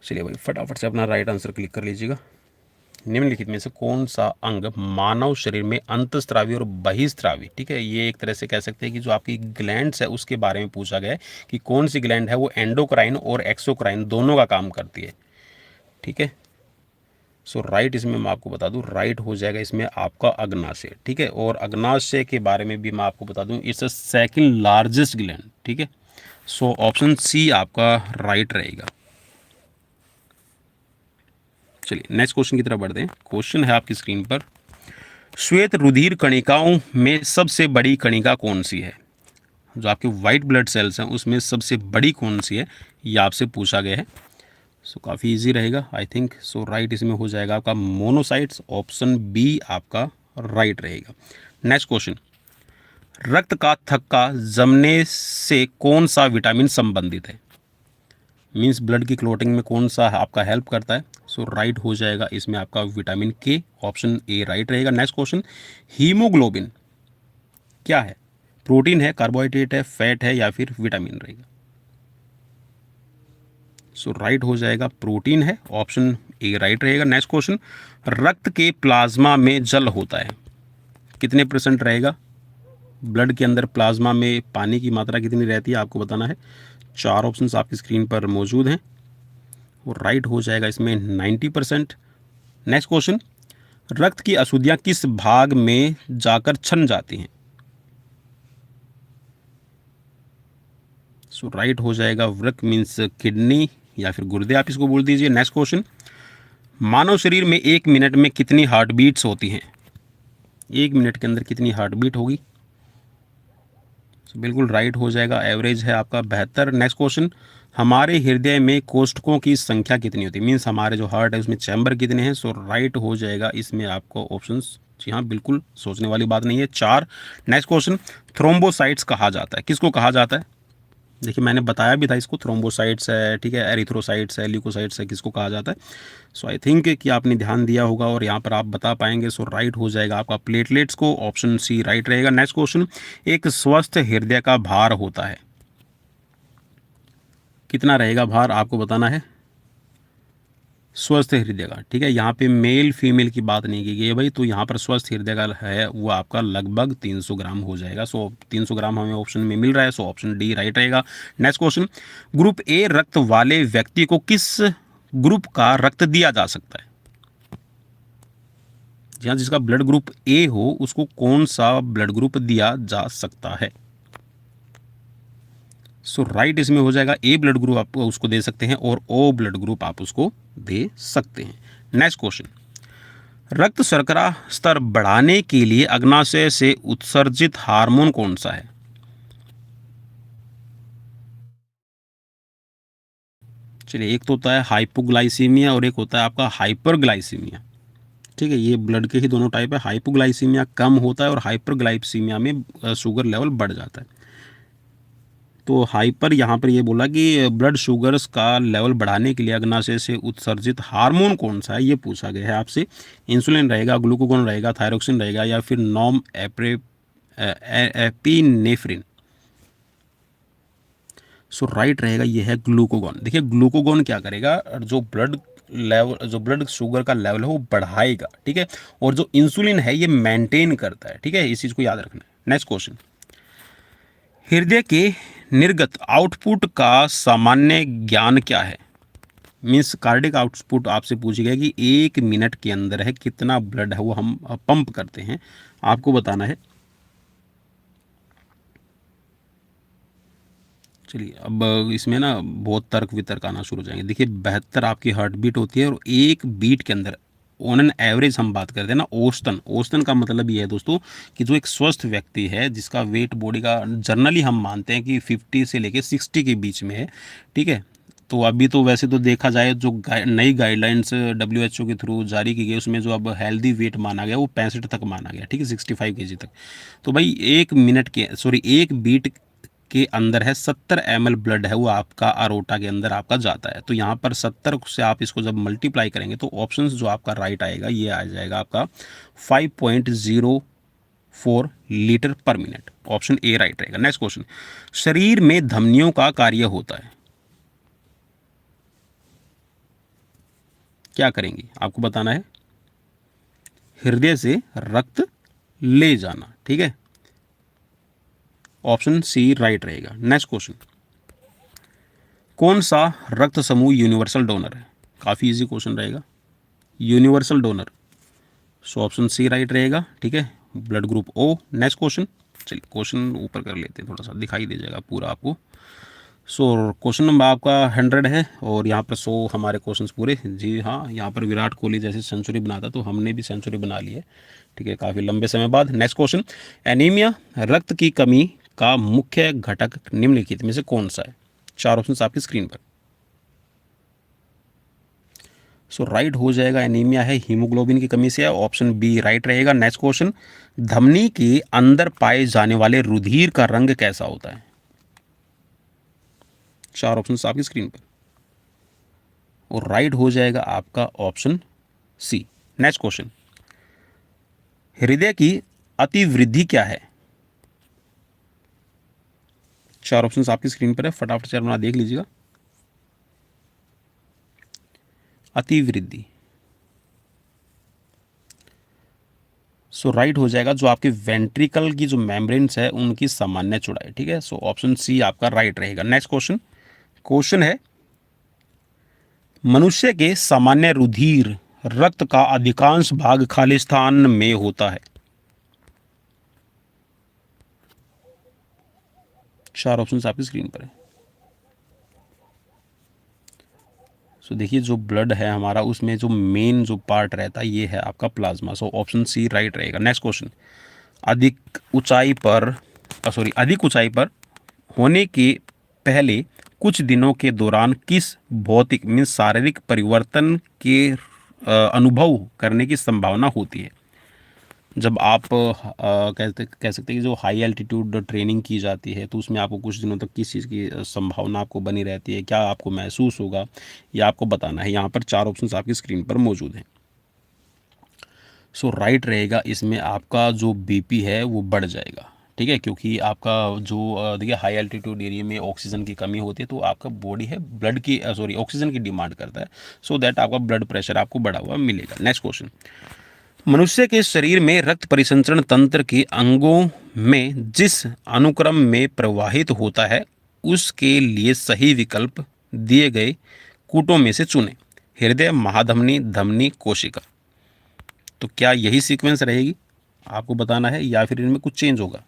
चलिए भाई फटाफट से अपना राइट आंसर क्लिक कर लीजिएगा। निम्नलिखित में से कौन सा अंग मानव शरीर में अंतःस्रावी और बहिस्रावी, ठीक है, ये एक तरह से कह सकते हैं कि जो आपकी ग्लैंड्स है उसके बारे में पूछा गया है कि कौन सी ग्लैंड है वो एंडोक्राइन और एक्सोक्राइन दोनों का काम करती है। ठीक है, सो राइट इसमें मैं आपको बता दूं, राइट हो जाएगा इसमें आपका अग्नाशय। ठीक है, और अग्नाशय के बारे में भी मैं आपको बता दूं, it's a second largest gland. ठीक है, सो ऑप्शन सी आपका राइट रहेगा। चलिए नेक्स्ट क्वेश्चन की तरफ बढ़ते हैं। क्वेश्चन है आपकी स्क्रीन पर, श्वेत रुधिर कणिकाओं में सबसे बड़ी कणिका कौन सी है? जो आपके वाइट ब्लड सेल्स हैं उसमें सबसे बड़ी कौन सी है, ये आपसे पूछा गया है। सो काफ़ी इजी रहेगा आई थिंक। सो राइट इसमें हो जाएगा आपका मोनोसाइट्स, ऑप्शन बी आपका राइट रहेगा। नेक्स्ट क्वेश्चन, रक्त का थक्का जमने से कौन सा विटामिन संबंधित है? मीन्स ब्लड की क्लोटिंग में कौन सा आपका हेल्प करता है? सो राइट हो जाएगा इसमें आपका विटामिन के, ऑप्शन ए राइट रहेगा। नेक्स्ट क्वेश्चन, हीमोग्लोबिन क्या है? प्रोटीन है, कार्बोहाइड्रेट है, फैट है, या फिर विटामिन रहेगा? सो राइट हो जाएगा प्रोटीन है, ऑप्शन ए राइट रहेगा। नेक्स्ट क्वेश्चन, रक्त के प्लाज्मा में जल होता है, कितने % रहेगा? ब्लड के अंदर प्लाज्मा में पानी की मात्रा कितनी रहती है आपको बताना है। 4 ऑप्शंस आपकी स्क्रीन पर मौजूद हैं, और राइट हो जाएगा इसमें 90%। नेक्स्ट क्वेश्चन, रक्त की अशुद्धियां किस भाग में जाकर छन जाती हैं? सो राइट हो जाएगा वृक्क मीन्स किडनी या फिर गुर्दे आप इसको बोल दीजिए। नेक्स्ट क्वेश्चन, मानव शरीर में 1 मिनट में कितनी हार्ट बीट्स होती हैं? 1 मिनट के अंदर कितनी हार्ट बीट होगी? बिल्कुल राइट हो जाएगा, एवरेज है आपका 72। नेक्स्ट क्वेश्चन, हमारे हृदय में कोष्ठकों की संख्या कितनी होती है? मीन्स हमारे जो हार्ट है उसमें चैम्बर कितने हैं? सो राइट हो जाएगा इसमें आपको ऑप्शंस, जी हाँ बिल्कुल सोचने वाली बात नहीं है, 4। नेक्स्ट क्वेश्चन, थ्रोम्बोसाइट्स कहा जाता है, किसको कहा जाता है? देखिए मैंने बताया भी था इसको, थ्रोम्बोसाइट्स है, ठीक है, एरिथ्रोसाइट्स है, ल्यूकोसाइट्स है, किसको कहा जाता है? सो आई थिंक कि आपने ध्यान दिया होगा और यहाँ पर आप बता पाएंगे। सो राइट हो जाएगा आपका प्लेटलेट्स को, ऑप्शन सी राइट रहेगा। नेक्स्ट क्वेश्चन, एक स्वस्थ हृदय का भार होता है, कितना रहेगा भार आपको बताना है स्वस्थ हृदय का। ठीक है, यहाँ पे मेल फीमेल की बात नहीं की गई है भाई, तो यहाँ पर स्वस्थ हृदय का है वो आपका लगभग 300 ग्राम हो जाएगा। सो 300 ग्राम हमें ऑप्शन में मिल रहा है, सो ऑप्शन डी राइट रहेगा। नेक्स्ट क्वेश्चन, ग्रुप ए रक्त वाले व्यक्ति को किस ग्रुप का रक्त दिया जा सकता है? जहाँ जिसका ब्लड ग्रुप ए हो उसको कौन सा ब्लड ग्रुप दिया जा सकता है? सो राइट इसमें हो जाएगा ए ब्लड ग्रुप आप उसको दे सकते हैं, और ओ ब्लड ग्रुप आप उसको दे सकते हैं। नेक्स्ट क्वेश्चन, रक्त शर्करा स्तर बढ़ाने के लिए अग्नाशय से उत्सर्जित हार्मोन कौन सा है? चलिए, एक तो होता है हाइपोग्लाइसीमिया और एक होता है आपका हाइपरग्लाइसीमिया। ठीक है, ये ब्लड के ही दोनों टाइप है। हाइपोग्लाइसीमिया कम होता है और हाइपरग्लाइसीमिया में शुगर लेवल बढ़ जाता है। तो हाइपर यहाँ पर ये बोला कि ब्लड शुगर्स का लेवल बढ़ाने के लिए अग्नाशय से उत्सर्जित हार्मोन कौन सा है, ये पूछा गया है आपसे। इंसुलिन रहेगा, ग्लूकागॉन रहेगा, थायरोक्सिन रहेगा, या फिर नॉर्म एपिनेफ्रिन। सो राइट रहेगा ये है ग्लूकागॉन। देखिए ग्लूकागॉन क्या करेगा, जो ब्लड शुगर का लेवल है वो बढ़ाएगा, ठीक है। और जो इंसुलिन है ये मेंटेन करता है, ठीक है। इस चीज को याद रखना है। नेक्स्ट क्वेश्चन, हृदय के निर्गत आउटपुट का सामान्य ज्ञान क्या है। मीन्स कार्डिक आउटपुट आपसे पूछी गया कि 1 मिनट के अंदर है कितना ब्लड है वो हम पंप करते हैं, आपको बताना है। चलिए, अब इसमें ना बहुत तर्क वितर्क आना शुरू हो जाएंगे। देखिए 72 आपकी हार्ट बीट होती है और एक बीट के अंदर ऑन एन एवरेज हम बात करते हैं ना, औसतन। औसतन का मतलब ये है दोस्तों कि जो एक स्वस्थ व्यक्ति है जिसका वेट बॉडी का जनरली हम मानते हैं कि 50 से लेके 60 के बीच में है, ठीक है। तो अभी तो वैसे तो देखा जाए जो नई गाइडलाइंस WHO के थ्रू जारी की गई उसमें जो अब हेल्दी वेट माना गया वो 65 तक माना गया, ठीक है, 65 kg तक। तो भाई 1 बीट के अंदर है 70 ml ब्लड है वो आपका अरोटा के अंदर आपका जाता है। तो यहाँ पर 70 से आप इसको जब मल्टीप्लाई करेंगे तो ऑप्शंस जो आपका राइट आएगा ये आ जाएगा आपका 5.04 लीटर पर मिनट। ऑप्शन ए राइट रहेगा। नेक्स्ट क्वेश्चन, शरीर में धमनियों का कार्य होता है, क्या करेंगी आपको बताना है। हृदय से रक्त ले जाना, ठीक है। ऑप्शन सी राइट रहेगा। नेक्स्ट क्वेश्चन, कौन सा रक्त समूह यूनिवर्सल डोनर है। काफ़ी इजी क्वेश्चन रहेगा, universal donor. So option C right रहेगा, ठीक है, blood group O. Next question, चलिए क्वेश्चन ऊपर कर लेते हैं, थोड़ा सा दिखाई दे जाएगा पूरा आपको। सो क्वेश्चन नंबर आपका 100 है और यहाँ पर 100 हमारे क्वेश्चंस पूरे। जी हाँ, यहाँ पर विराट कोहली जैसे सेंचुरी बनाता तो हमने भी सेंचुरी बना ली है, ठीक है, काफ़ी लंबे समय बाद। नेक्स्ट क्वेश्चन, एनीमिया रक्त की कमी का मुख्य घटक निम्नलिखित में से कौन सा है। 4 ऑप्शन आपकी स्क्रीन पर। सो राइट हो जाएगा एनीमिया है हीमोग्लोबिन की कमी से है। ऑप्शन बी राइट रहेगा। नेक्स्ट क्वेश्चन, धमनी के अंदर पाए जाने वाले रुधिर का रंग कैसा होता है। 4 ऑप्शन आपकी स्क्रीन पर और राइट हो जाएगा आपका ऑप्शन सी। नेक्स्ट क्वेश्चन, हृदय की अतिवृद्धि क्या है। 4 ऑप्शन आपकी स्क्रीन पर है, फटाफट से अपना देख लीजिएगा। अतिवृद्धि। सो राइट हो जाएगा जो आपके वेंट्रिकल की जो मेम्ब्रेन्स है उनकी सामान्य चौड़ाई, ठीक है। सो ऑप्शन सी आपका राइट रहेगा। नेक्स्ट क्वेश्चन, क्वेश्चन है मनुष्य के सामान्य रुधिर रक्त का अधिकांश भाग खालिस्तान में होता है। 4 ऑप्शन आपकी स्क्रीन पर है। सो देखिए जो ब्लड है हमारा उसमें जो मेन जो पार्ट रहता है ये है आपका plasma. So option C right रहेगा। नेक्स्ट क्वेश्चन, अधिक ऊंचाई पर अधिक ऊंचाई पर होने के पहले कुछ दिनों के दौरान किस भौतिक मीन्स शारीरिक परिवर्तन के अनुभव करने की संभावना होती है। जब आप कह सकते हैं कि जो हाई एल्टीट्यूड ट्रेनिंग की जाती है तो उसमें आपको कुछ दिनों तक किस चीज़ की संभावना आपको बनी रहती है, क्या आपको महसूस होगा, ये आपको बताना है। यहाँ पर 4 ऑप्शंस आपकी स्क्रीन पर मौजूद हैं। सो राइट रहेगा इसमें आपका जो बीपी है वो बढ़ जाएगा, ठीक है, क्योंकि आपका जो देखिए हाई एल्टीट्यूड एरिया में ऑक्सीजन की कमी होती है तो आपका बॉडी है ब्लड की ऑक्सीजन की डिमांड करता है। सो दैट आपका ब्लड प्रेशर आपको बढ़ा हुआ मिलेगा। नेक्स्ट क्वेश्चन, मनुष्य के शरीर में रक्त परिसंचरण तंत्र के अंगों में जिस अनुक्रम में प्रवाहित होता है उसके लिए सही विकल्प दिए गए कूटों में से चुनें। हृदय, महाधमनी, धमनी, कोशिका। तो क्या यही सीक्वेंस रहेगी आपको बताना है या फिर इनमें कुछ चेंज होगा।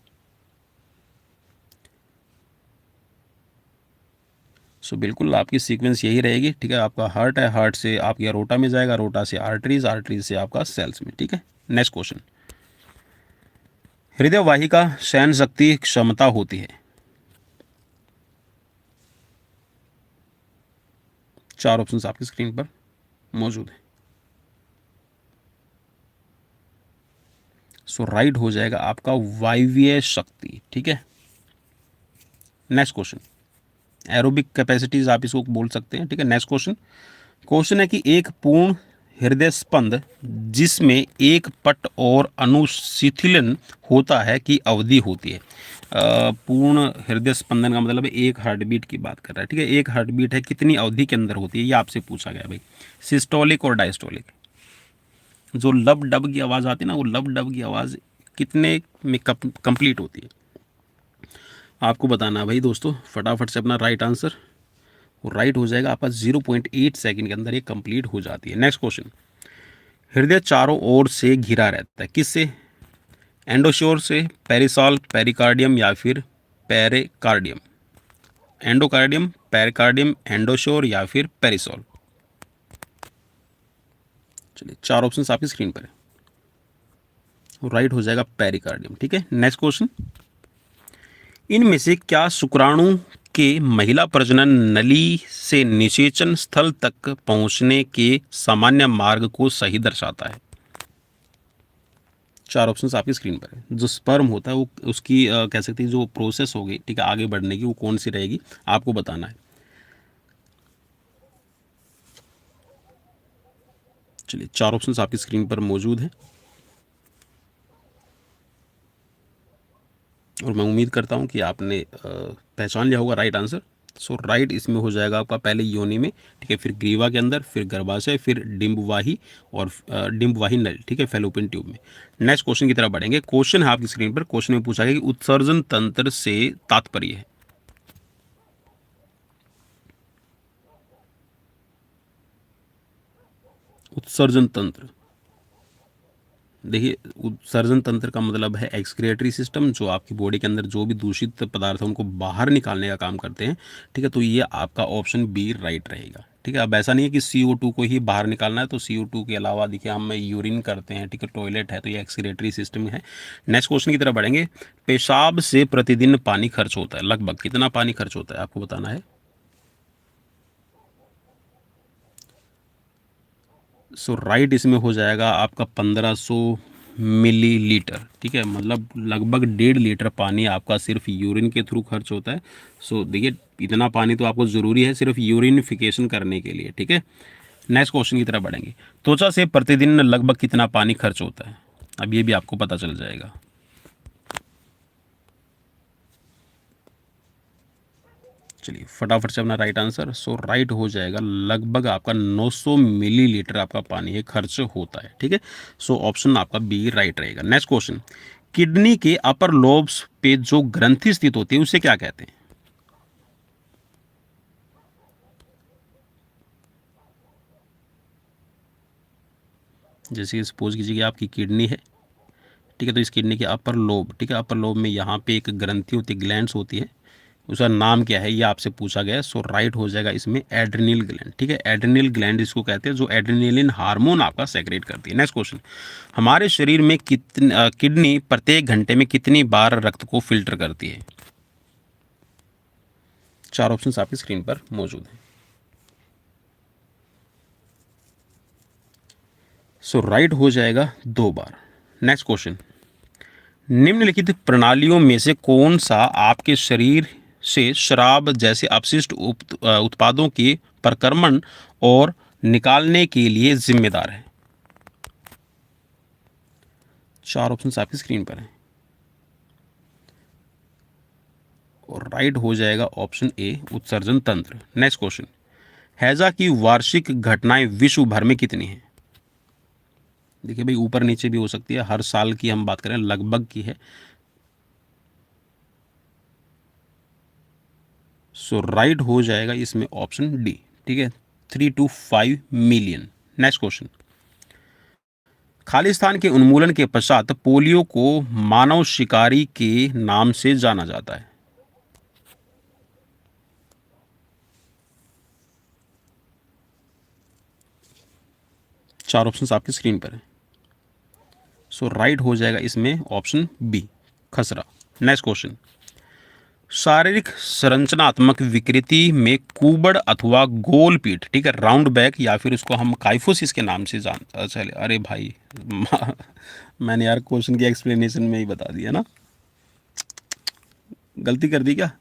सो बिल्कुल आपकी सीक्वेंस यही रहेगी, ठीक है। आपका हार्ट है, हार्ट से आपकी अरोटा में जाएगा, अरोटा से आर्टरीज, आर्टरीज से आपका सेल्स में, ठीक है। नेक्स्ट क्वेश्चन, हृदय वाहिका सहन शक्ति क्षमता होती है। चार ऑप्शंस आपकी स्क्रीन पर मौजूद है। सो राइट हो जाएगा आपका वायवीय शक्ति। ठीक है, नेक्स्ट क्वेश्चन, एरोबिक कैपेसिटीज आप इसको बोल सकते हैं। ठीक है, नेक्स्ट क्वेश्चन, क्वेश्चन है कि एक पूर्ण हृदय स्पंद जिसमें एक पट और अनुशीतलन होता है की अवधि होती है। पूर्ण हृदय स्पंदन का मतलब है एक हार्ट बीट की बात कर रहा है। ठीक है, एक हार्ट बीट है कितनी अवधि के अंदर होती है, ये आपसे पूछा गया भाई। सिस्टोलिक और डायस्टोलिक, जो लब डब की आवाज़ आती है ना, वो लब डब की आवाज़ कितने में कंप्लीट होती है, आपको बताना है भाई दोस्तों। फटाफट से अपना राइट आंसर, वो राइट हो जाएगा आपका 0.8 सेकंड के अंदर ये कंप्लीट हो जाती है। नेक्स्ट क्वेश्चन, हृदय चारों ओर से घिरा रहता है किससे, एंडोशोर से, पेरिसॉल, पेरिकार्डियम या फिर पेरिकार्डियम। एंडोकार्डियम, पेरिकार्डियम, एंडोशोर या फिर पेरिसॉल। चलिए, चार ऑप्शन आपकी स्क्रीन पर है, राइट हो जाएगा पेरिकार्डियम। ठीक है, नेक्स्ट क्वेश्चन, इनमें से क्या शुक्राणु के महिला प्रजनन नली से निषेचन स्थल तक पहुंचने के सामान्य मार्ग को सही दर्शाता है। चार ऑप्शंस आपकी स्क्रीन पर है। जो स्पर्म होता है वो उसकी कह सकते हैं जो प्रोसेस होगी, ठीक है, आगे बढ़ने की, वो कौन सी रहेगी आपको बताना है। चलिए, चार ऑप्शंस आपकी स्क्रीन पर मौजूद है और मैं उम्मीद करता हूं कि आपने पहचान लिया होगा राइट आंसर। सो राइट इसमें हो जाएगा आपका पहले योनि में, ठीक है, फिर ग्रीवा के अंदर, फिर गर्भाशय, फिर डिंबवाही और डिंबवाही नल, ठीक है, फैलोपियन ट्यूब में। नेक्स्ट क्वेश्चन की तरफ बढ़ेंगे। क्वेश्चन है आपकी स्क्रीन पर, क्वेश्चन में पूछा गया कि उत्सर्जन तंत्र से तात्पर्य है। उत्सर्जन तंत्र, देखिए उत्सर्जन तंत्र का मतलब है एक्सक्रिएटरी सिस्टम, जो आपकी बॉडी के अंदर जो भी दूषित पदार्थ है उनको बाहर निकालने का काम करते हैं। ठीक है, तो ये आपका ऑप्शन बी राइट रहेगा। ठीक है, अब ऐसा नहीं है कि CO2 को ही बाहर निकालना है, तो CO2 के अलावा देखिए हम यूरिन करते हैं, ठीक है, टॉयलेट है, तो ये एक्सक्रिएटरी सिस्टम है। नेक्स्ट क्वेश्चन की तरफ बढ़ेंगे। पेशाब से प्रतिदिन पानी खर्च होता है, लगभग कितना पानी खर्च होता है आपको बताना है। सो राइट इसमें हो जाएगा आपका 1500 मिलीलीटर। ठीक है, मतलब लगभग 1.5 लीटर पानी आपका सिर्फ यूरिन के थ्रू खर्च होता है। सो देखिए इतना पानी तो आपको ज़रूरी है सिर्फ यूरिनिफिकेशन करने के लिए। ठीक है, नेक्स्ट क्वेश्चन की तरफ बढ़ेंगे। त्वचा से प्रतिदिन लगभग कितना पानी खर्च होता है, अब ये भी आपको पता चल जाएगा। चलिए फटाफट से अपना राइट आंसर। सो राइट हो जाएगा लगभग आपका 900 मिलीलीटर आपका पानी है खर्च होता है। ठीक है, सो ऑप्शन आपका बी राइट रहेगा। नेक्स्ट क्वेश्चन, किडनी के अपर लोब्स पे जो ग्रंथि स्थित होती है उसे क्या कहते हैं। जैसे सपोज कीजिए कि आपकी किडनी है, ठीक है, तो इस किडनी के अपर लोब, ठीक है, अपर लोब में यहाँ पे एक ग्रंथि होती है, ग्लैंड्स होती है, उसका नाम क्या है ये आपसे पूछा गया है। सो राइट हो जाएगा इसमें एड्रिनल ग्लैंड। ठीक है, एड्रिनल ग्लैंड इसको कहते हैं जो एड्रिनलिन हार्मोन आपका सेक्रेट करती है। नेक्स्ट क्वेश्चन, हमारे शरीर में किडनी प्रत्येक घंटे में कितनी बार रक्त को फिल्टर करती है। चार ऑप्शन आपकी स्क्रीन पर मौजूद है। सो राइट हो जाएगा 2 बार। नेक्स्ट क्वेश्चन, निम्नलिखित प्रणालियों में से कौन सा आपके शरीर से शराब जैसे अपशिष्ट उत्पादों के प्रक्रमण और निकालने के लिए जिम्मेदार है। चार ऑप्शन आपकी स्क्रीन पर हैं और राइट हो जाएगा ऑप्शन ए उत्सर्जन तंत्र। नेक्स्ट क्वेश्चन, हैजा की वार्षिक घटनाएं विश्व भर में कितनी हैं। देखिए भाई ऊपर नीचे भी हो सकती है, हर साल की हम बात करें लगभग की है। सो राइट हो जाएगा इसमें ऑप्शन डी। ठीक है, 3 to 5 million. Next question, Khalistan के उन्मूलन के पश्चात पोलियो को मानव शिकारी के नाम से जाना जाता है। चार ऑप्शंस आपकी स्क्रीन पर है। सो राइट हो जाएगा इसमें ऑप्शन बी खसरा। नेक्स्ट क्वेश्चन, शारीरिक संरचनात्मक विकृति में कुबड़ अथवा गोल पीठ, ठीक है, राउंड बैक, या फिर उसको हम काइफोसिस के नाम से जान चले। अरे भाई मैंने यार क्वेश्चन की एक्सप्लेनेशन में ही बता दिया ना, गलती कर दी क्या।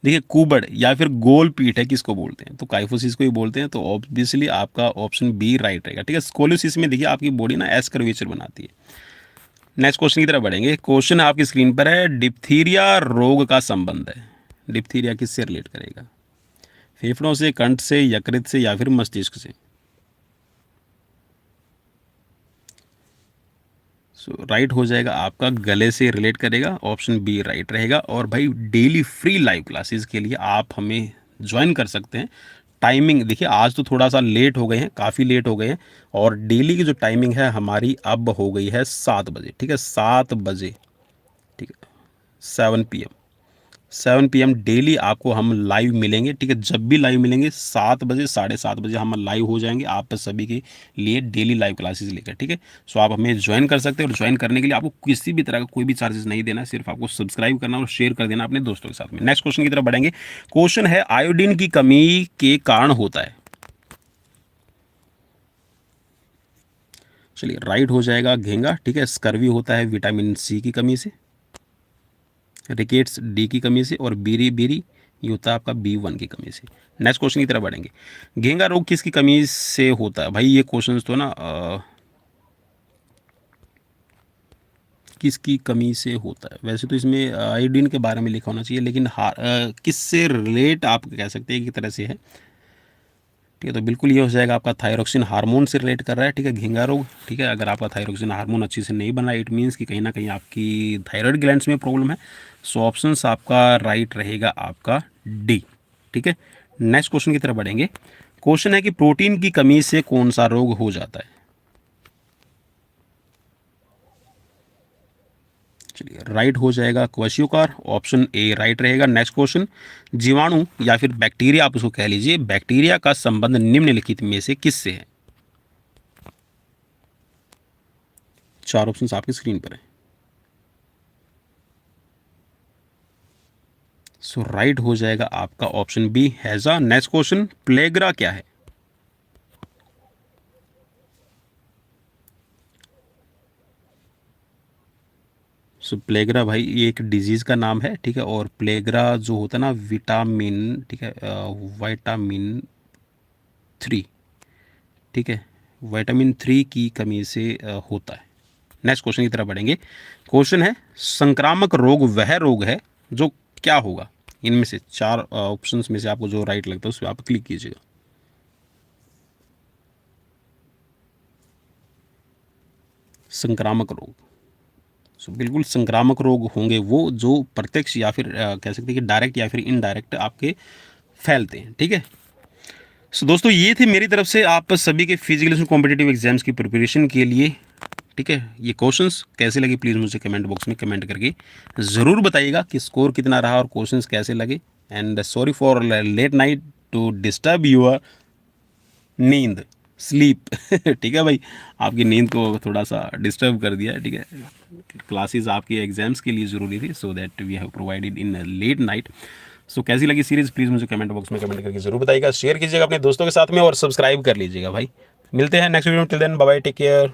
देखिए कुबड़ या फिर गोल पीठ है, किसको बोलते हैं, तो काइफोसिस को ही बोलते हैं। तो ऑब्वियसली आपका ऑप्शन बी राइट रहेगा, ठीक है। स्कोलियोसिस में देखिए आपकी बॉडी ना एस कर्वेचर बनाती है। नेक्स्ट क्वेश्चन की तरफ बढ़ेंगे। क्वेश्चन आपकी स्क्रीन पर है, डिप्थीरिया रोग का संबंध है। डिप्थीरिया किससे रिलेट करेगा, फेफड़ों से, कंठ से, यकृत से, या फिर मस्तिष्क से। सो राइट हो जाएगा आपका, गले से रिलेट करेगा, ऑप्शन बी राइट रहेगा। और भाई डेली फ्री लाइव क्लासेस के लिए आप हमें ज्वाइन कर सकते हैं। टाइमिंग देखिए, आज तो थोड़ा सा लेट हो गए हैं, काफ़ी लेट हो गए हैं, और डेली की जो टाइमिंग है हमारी अब हो गई है 7 बजे, ठीक है, 7 बजे, ठीक है, 7 PM, 7 PM डेली आपको हम लाइव मिलेंगे, ठीक है। जब भी लाइव मिलेंगे 7 बजे, 7:30 बजे हम लाइव हो जाएंगे आप सभी के लिए डेली लाइव क्लासेस लेकर, ठीक है। सो आप हमें ज्वाइन कर सकते हैं, और ज्वाइन करने के लिए आपको किसी भी तरह का कोई भी चार्जेस नहीं देना है, सिर्फ आपको सब्सक्राइब करना और शेयर कर देना अपने दोस्तों के साथ में। नेक्स्ट क्वेश्चन की तरफ बढ़ेंगे। क्वेश्चन है, आयोडीन की कमी के कारण होता है। चलिए राइट हो जाएगा घेंगा, ठीक है। स्कर्वी होता है विटामिन सी की कमी से, रिकेट्स डी की कमी से, और बीरी बीरी ये होता है आपका B1 की कमी से। नेक्स्ट क्वेश्चन की तरफ बढ़ेंगे। घेंगा रोग किसकी कमी से होता है, भाई ये क्वेश्चन तो ना किसकी कमी से होता है, वैसे तो इसमें आयोडीन के बारे में लिखा होना चाहिए, लेकिन किससे रिलेट आप कह सकते हैं, एक तरह से है, ठीक है। तो बिल्कुल ये हो जाएगा आपका थायरोक्सिन हार्मोन से रिलेट कर रहा है, ठीक है, घेंगा रोग, ठीक है। अगर आपका थायरोक्सिन हार्मोन अच्छी से नहीं बना, इट मीन्स कि कहीं ना कहीं आपकी थायराइड ग्लैंड्स में प्रॉब्लम है। सो ऑप्शंस आपका राइट रहेगा आपका डी, ठीक है। नेक्स्ट क्वेश्चन की तरफ बढ़ेंगे। क्वेश्चन है कि प्रोटीन की कमी से कौन सा रोग हो जाता है। चलिए राइट हो जाएगा क्वेश्योकार, ऑप्शन ए राइट रहेगा। नेक्स्ट क्वेश्चन, जीवाणु या फिर बैक्टीरिया आप उसको कह लीजिए, बैक्टीरिया का संबंध निम्नलिखित में से किससे है। चार ऑप्शंस आपकी स्क्रीन पर है। सो राइट हो जाएगा आपका ऑप्शन बी हैजा। नेक्स्ट क्वेश्चन, प्लेग्रा क्या है। सो प्लेग्रा भाई ये एक डिजीज़ का नाम है, ठीक है। और प्लेग्रा जो होता है ना विटामिन, ठीक है, विटामिन 3, ठीक है, विटामिन 3 की कमी से होता है। नेक्स्ट क्वेश्चन की तरफ बढ़ेंगे। क्वेश्चन है, संक्रामक रोग वह रोग है जो क्या होगा। इनमें से चार ऑप्शंस में से आपको जो राइट लगता है उस पर आप क्लिक कीजिएगा। संक्रामक रोग, सो बिल्कुल संक्रामक रोग होंगे वो जो प्रत्यक्ष या फिर कह सकते हैं कि डायरेक्ट या फिर इनडायरेक्ट आपके फैलते हैं, ठीक है। सो दोस्तों ये थी मेरी तरफ से आप सभी के फिजिकल कॉम्पिटिटिव एग्जाम्स की प्रिपरेशन के लिए, ठीक है। ये क्वेश्चंस कैसे लगे प्लीज़ मुझे कमेंट बॉक्स में कमेंट करके ज़रूर बताइएगा कि स्कोर कितना रहा और क्वेश्चंस कैसे लगे। And sorry for late night to disturb your नींद स्लीप ठीक है भाई, आपकी नींद को थोड़ा सा डिस्टर्ब कर दिया है, ठीक है। क्लासेस आपकी एग्जाम्स के लिए ज़रूरी थी, so that we have provided in late night. सो कैसी लगी सीरीज़ प्लीज़ मुझे कमेंट बॉक्स में कमेंट करके जरूर बताइएगा, शेयर कीजिएगा अपने दोस्तों के साथ में और सब्सक्राइब कर लीजिएगा भाई। मिलते हैं नेक्स्ट वीडियो में, till then bye bye, take care.